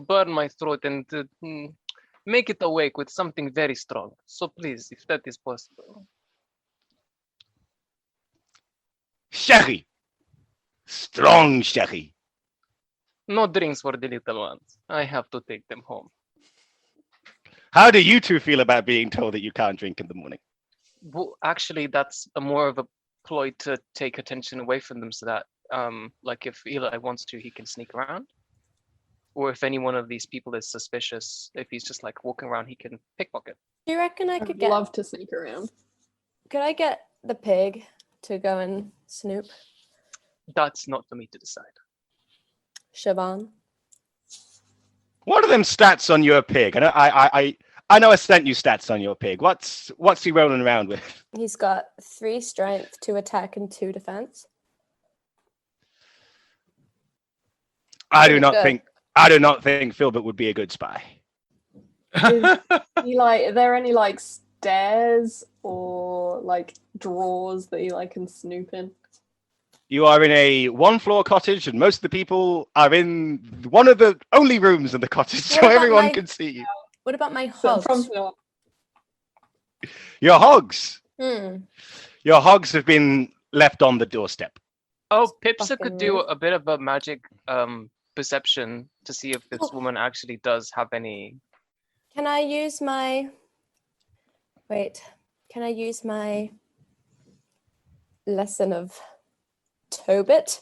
burn my throat and to make it awake with something very strong. So please, if that is possible. Sherry. Strong sherry. No drinks for the little ones. I have to take them home. How do you two feel about being told that you can't drink in the morning? Well, actually, that's more of a ploy to take attention away from them so that, like, if Eli wants to, he can sneak around. Or if any one of these people is suspicious, if he's just like walking around, he can pickpocket. Do you reckon I could Love to sneak around. Could I get the pig to go and snoop? That's not for me to decide. Siobhan? What are them stats on your pig? I know I sent you stats on your pig. What's he rolling around with? He's got 3 strength, 2 attack, and 2 defense. I do not think Philbert would be a good spy. Eli, are there any like stairs or like drawers that Eli can snoop in? You are in a 1-floor cottage, and most of the people are in one of the only rooms in the cottage, so everyone can see you. What about my So hogs? Your hogs. Hmm. Your hogs have been left on the doorstep. Oh, Pipsa Fucking could do rude. a bit of a magic perception to see if this Oh. woman actually does have any. Can I use my... lesson of Tobbit?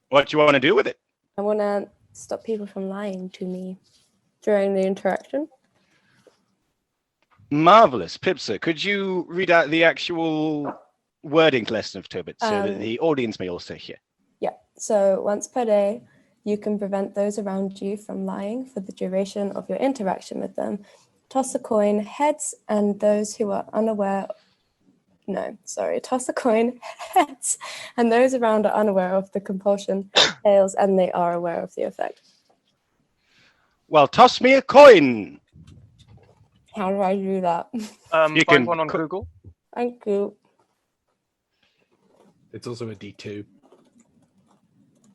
What do you want to do with it? I want to stop people from lying to me during the interaction. Marvelous. Pipsa, could you read out the actual wording lesson of Tobit so that the audience may also hear? Yeah. So once per day, you can prevent those around you from lying for the duration of your interaction with them. Toss a coin heads, and those who are unaware... toss a coin heads, and those around are unaware of the compulsion, tails, and they are aware of the effect. Well, toss me a coin. How do I do that? You Find can one on Google. Thank you. It's also a D2.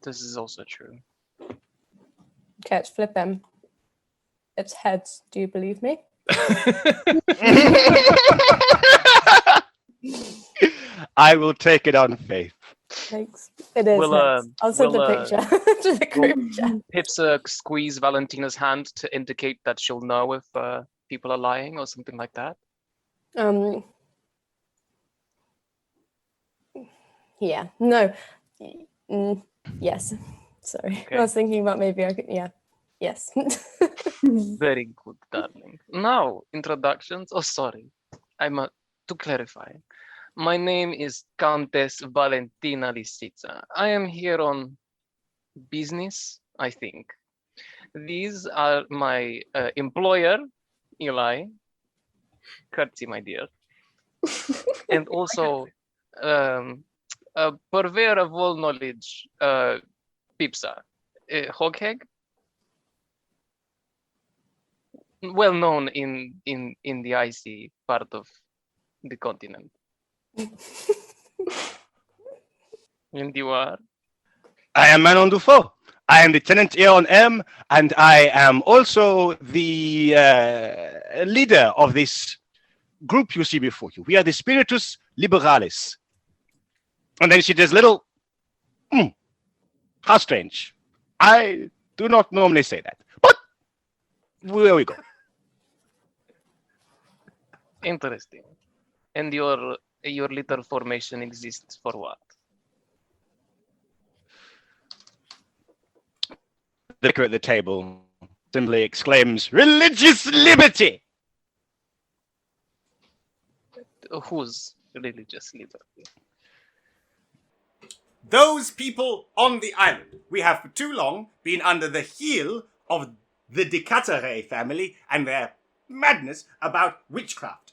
This is also true. Okay, let's flip them. It's heads. Do you believe me? I will take it on faith. Thanks. It is. We'll, Heads. I'll send we'll, a picture to the group chat. Pipsa squeeze Valentina's hand to indicate that she'll know if people are lying or something like that. Yeah. No. Yes. Sorry. Okay. I was thinking about maybe I could. Yeah. Yes. Very good, darling. Now, introductions. Oh, sorry. To clarify. My name is Countess Valentina Lisica. I am here on business, I think. These are my employer, Eli. Curtsy, my dear. And also a purveyor of all knowledge, Pipsa. Hogheg? Well known in the icy part of the continent. And you are? I am Manon Dufault. I am the tenant here on M, and I am also the leader of this group you see before you. We are the Spiritus Liberalis. And then she does little, how strange. I do not normally say that, but there we go. Interesting. And your little formation exists for what? The vicar at the table simply exclaims, "Religious liberty!" Whose religious liberty? Those people on the island. We have for too long been under the heel of the Dickhead family and their madness about witchcraft.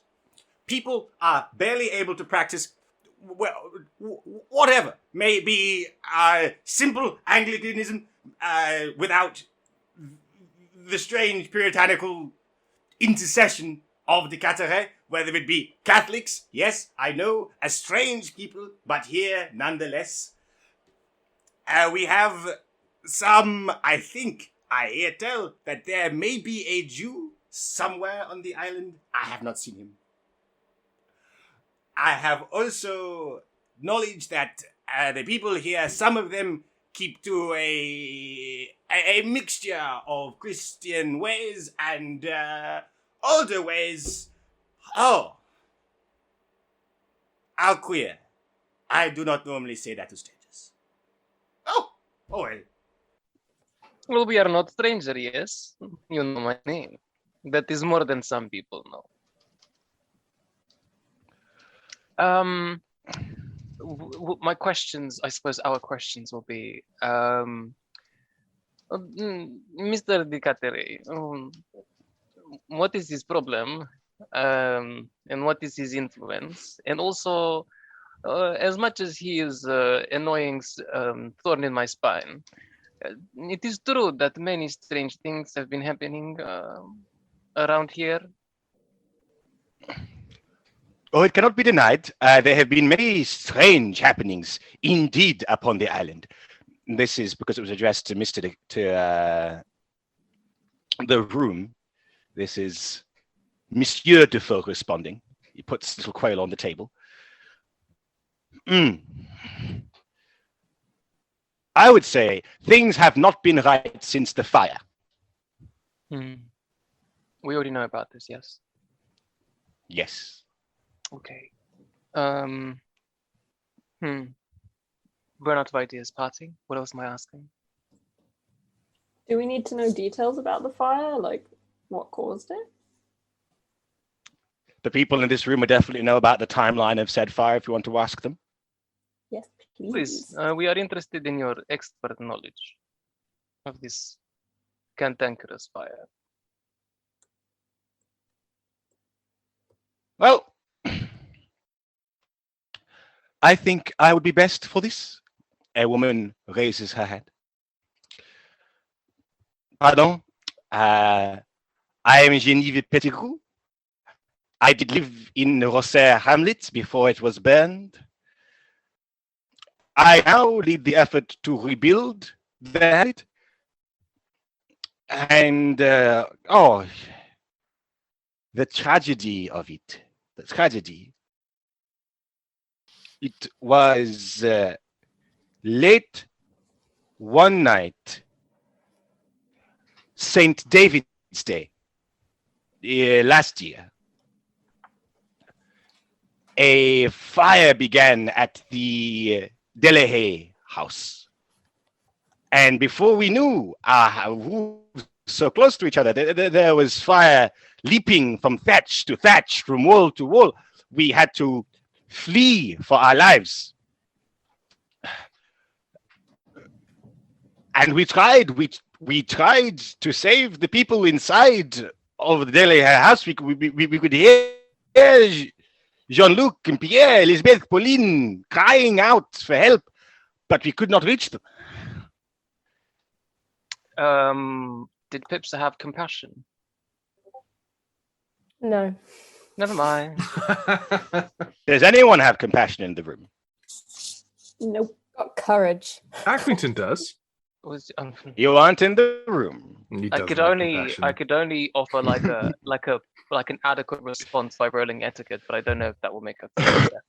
People are barely able to practice, well, whatever. Maybe simple Anglicanism without the strange puritanical intercession of the Dickhead, whether it be Catholics, yes, I know, a strange people, but here nonetheless. We have some, I think, I hear tell that there may be a Jew somewhere on the island. I have not seen him. I have also knowledge that the people here, some of them keep to a mixture of Christian ways and older ways. Oh, how queer. I do not normally say that to strangers. Oh well. Well, we are not strangers, yes. You know my name. That is more than some people know. My questions, I suppose our questions will be, Mr. Dicatere, what is his problem? And what is his influence? And also, as much as he is annoying thorn in my spine, it is true that many strange things have been happening around here. Oh, it cannot be denied. There have been many strange happenings indeed upon the island. This is because it was addressed to the room. This is Monsieur Defoe responding. He puts little quail on the table. I would say things have not been right since the fire. We already know about this, yes. Yes. Okay. We're out of ideas, party. What else am I asking? Do we need to know details about the fire? Like, what caused it? The people in this room would definitely know about the timeline of said fire if you want to ask them. Yes, please. Please, we are interested in your expert knowledge of this cantankerous fire. Well, I think I would be best for this. A woman raises her head. Pardon? I am Genevieve Pettigrew. I did live in Rosaire Hamlet before it was burned. I now lead the effort to rebuild the Hamlet. And, the tragedy of it. The tragedy. It was late one night, St. David's Day, last year. A fire began at the Delahaye house. And before we knew, so close to each other, there was fire leaping from thatch to thatch, from wall to wall. We had to flee for our lives. And we tried to save the people inside of the Delahaye house. We could hear Jean-Luc and Pierre, Elizabeth, Pauline crying out for help, but we could not reach them. Did Pipsa have compassion? No. Never mind. Does anyone have compassion in the room? Nope. Got courage. Accrington does. You aren't in the room. He I doesn't could have only compassion. offer like an adequate response by rolling etiquette, but I don't know if that will make us better.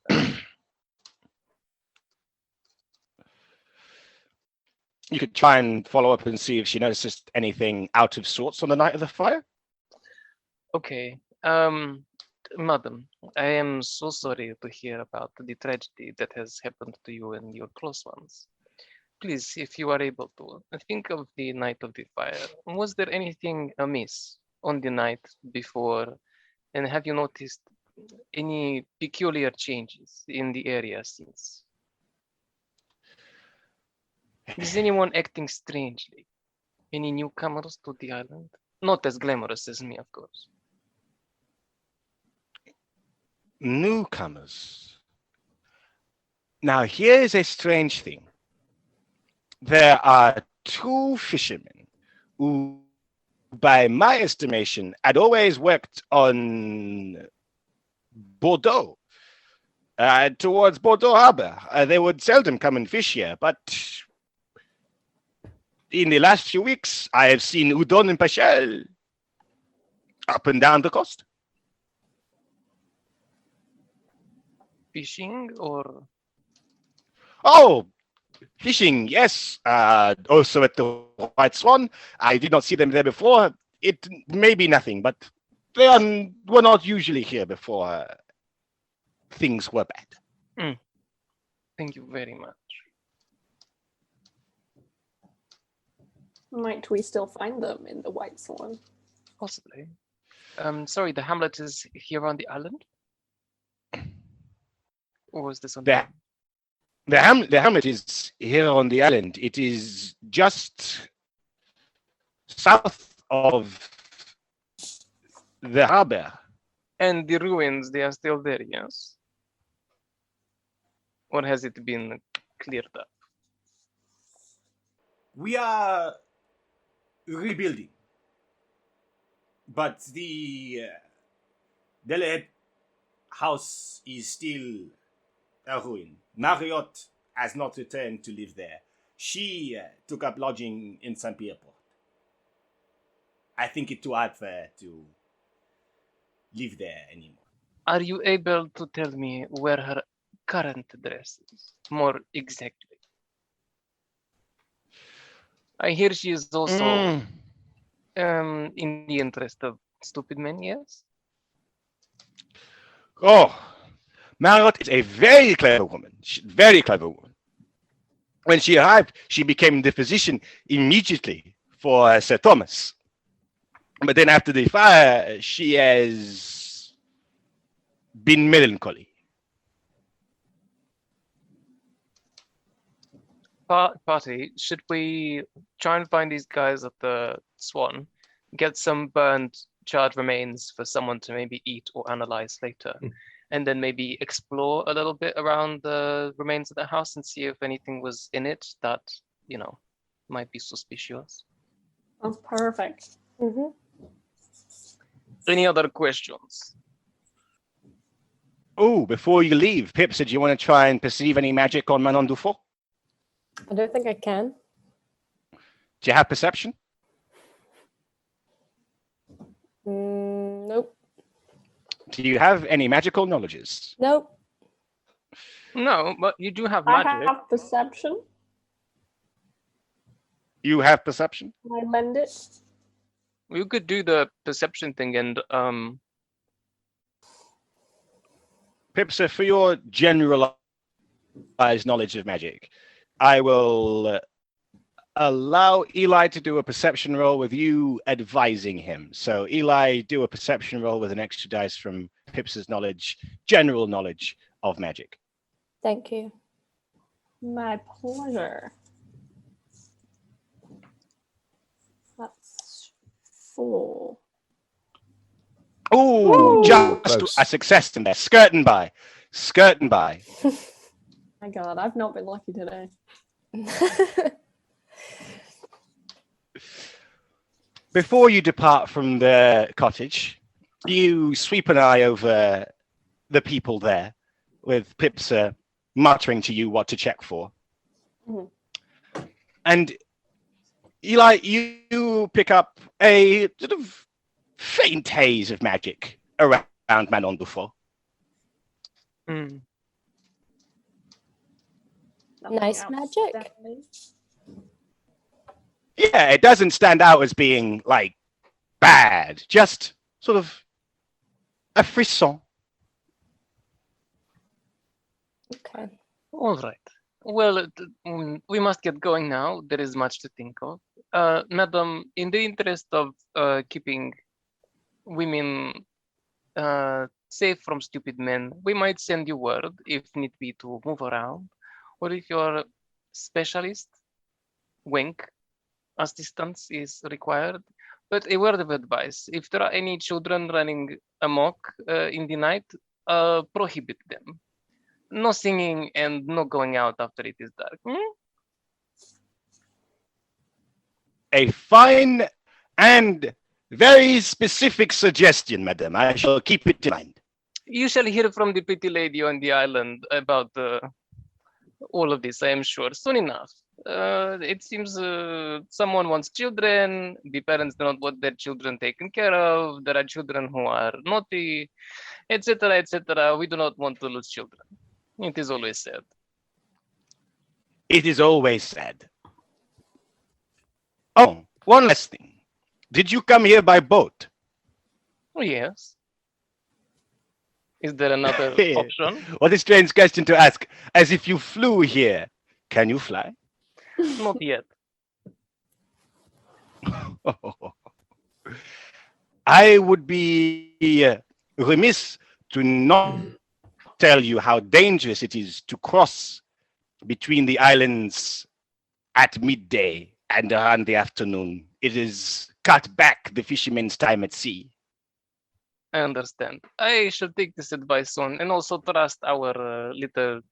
You could try and follow up and see if she notices anything out of sorts on the night of the fire. Okay. Madam, I am so sorry to hear about the tragedy that has happened to you and your close ones. Please, if you are able to, think of the night of the fire. Was there anything amiss on the night before? And have you noticed any peculiar changes in the area since? Is anyone acting strangely? Any newcomers to the island? Not as glamorous as me, of course. Newcomers. Now, here's a strange thing. There are two fishermen who, by my estimation, had always worked on Bordeaux, towards Bordeaux Harbor. They would seldom come and fish here, but in the last few weeks, I have seen Udon and Pachel up and down the coast. Fishing or? Oh, fishing, yes. Also at the White Swan. I did not see them there before. It may be nothing, but they were not usually here before things were bad. Thank you very much. Might we still find them in the White Swan? Possibly. Sorry, the hamlet is here on the island? Or was this on The hamlet is here on the island. It is just south of the harbor. And the ruins, they are still there, yes? Or has it been cleared up? We are rebuilding, but the Delahaye house is still a ruin. Marriott has not returned to live there. She took up lodging in St. Pierre Port. I think it's too hard for her to live there anymore. Are you able to tell me where her current address is? More exactly. I hear she is also in the interest of stupid men, yes? Oh, Marriott is a very clever woman. Very clever woman. When she arrived, she became the physician immediately for Sir Thomas. But then after the fire, she has been melancholy. Party, should we try and find these guys at the Swan, get some burned, charred remains for someone to maybe eat or analyze later, and then maybe explore a little bit around the remains of the house and see if anything was in it that, you know, might be suspicious? That's perfect. Mm-hmm. Any other questions? Oh, before you leave, Pipsa, do you want to try and perceive any magic on Manon Dufault? I don't think I can. Do you have perception? Nope. Do you have any magical knowledges? Nope. No, but you do have I magic. have perception. You have perception? I lend it. You could do the perception thing and Pipsa, for your generalized knowledge of magic, I will allow Eli to do a perception roll with you advising him. So Eli, do a perception roll with an extra dice from Pipsa's knowledge, general knowledge of magic. Thank you. My pleasure. That's 4. Oh, just Close. a success in there. Skirting by. Skirting by. My God, I've not been lucky today. Before you depart from the cottage, you sweep an eye over the people there, with Pipsa muttering to you what to check for. Mhm. And Eli, you pick up a sort of faint haze of magic around Manon Dufault. hmm. Nothing Nice magic. outstanding. Yeah, it doesn't stand out as being like bad, just sort of a frisson. Okay. All right. Well, we must get going now. There is much to think of. Madam, in the interest of keeping women safe from stupid men, we might send you word if need be to move around, or if your specialist, wink, assistance is required. But a word of advice: if there are any children running amok in the night, prohibit them. No singing and no going out after it is dark. A fine and very specific suggestion, madam. I shall keep it in mind. You shall hear from the pretty lady on the island about all of this, I am sure, soon enough. It seems someone wants children, the parents do not want their children taken care of, there are children who are naughty, etc., etc. We do not want to lose children. It is always sad. It is always sad. Oh, one last thing. Did you come here by boat? Oh, yes. Is there another option? What a strange question to ask, as if you flew here. Can you fly? Not yet. I would be remiss to not tell you how dangerous it is to cross between the islands at midday and around the afternoon. It is cut back the fishermen's time at sea. I understand. I shall take this advice on and also trust our little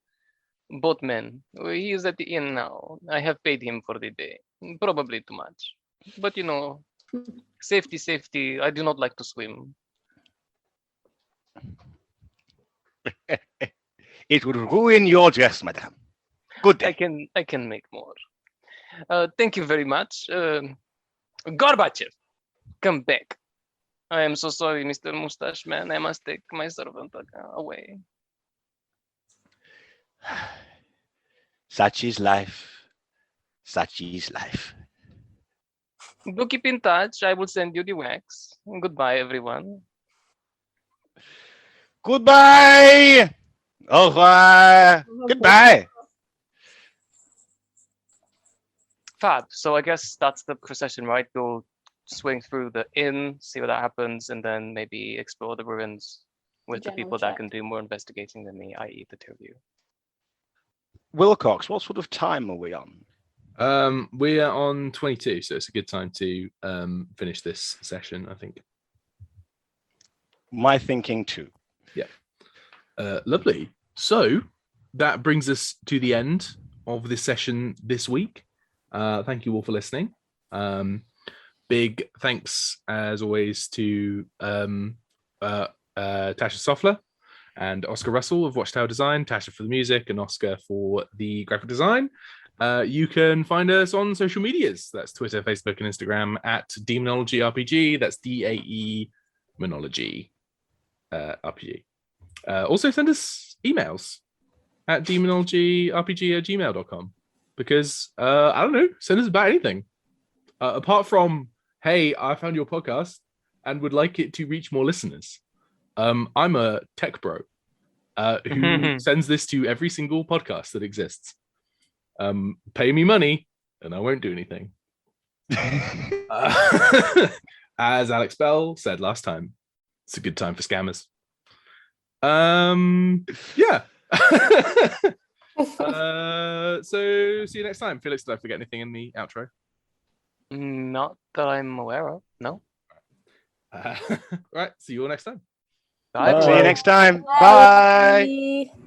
boatman. He is at the inn now. I have paid him for the day. Probably too much. But you know, safety, safety. I do not like to swim. It would ruin your dress, madam. Good day. I can make more. Thank you very much. Gorbachev, come back. I am so sorry, Mr. Mustache Man. I must take my servant away. Such is life. Such is life. Do keep in touch. I will send you the wax. Goodbye, everyone. Goodbye. Au revoir. Goodbye. Fab. So I guess that's the procession, right? We'll swing through the inn, see what happens, and then maybe explore the ruins with the General people that check. can do more investigating than me, i.e. the two of you. Wilcox, what sort of time are we on? We are on 22, so it's a good time to finish this session, I think. My thinking too. Lovely. So that brings us to the end of this session this week. Thank you all for listening. Big thanks, as always, to Tasha Soffler and Oscar Russell of Watchtower Design, Tasha for the music and Oscar for the graphic design. You can find us on social medias. That's Twitter, Facebook, and Instagram at Demonology RPG. That's DAE Monology. RPG. Also send us emails at demonologyrpg@gmail.com because I don't know, send us about anything. Apart from, hey, I found your podcast and would like it to reach more listeners. I'm a tech bro who sends this to every single podcast that exists. Pay me money and I won't do anything. As Alex Bell said last time, it's a good time for scammers. Yeah. So see you next time. Felix, did I forget anything in the outro? Not that I'm aware of. No. Right. See you all next time. Bye. See you next time. Bye. Bye.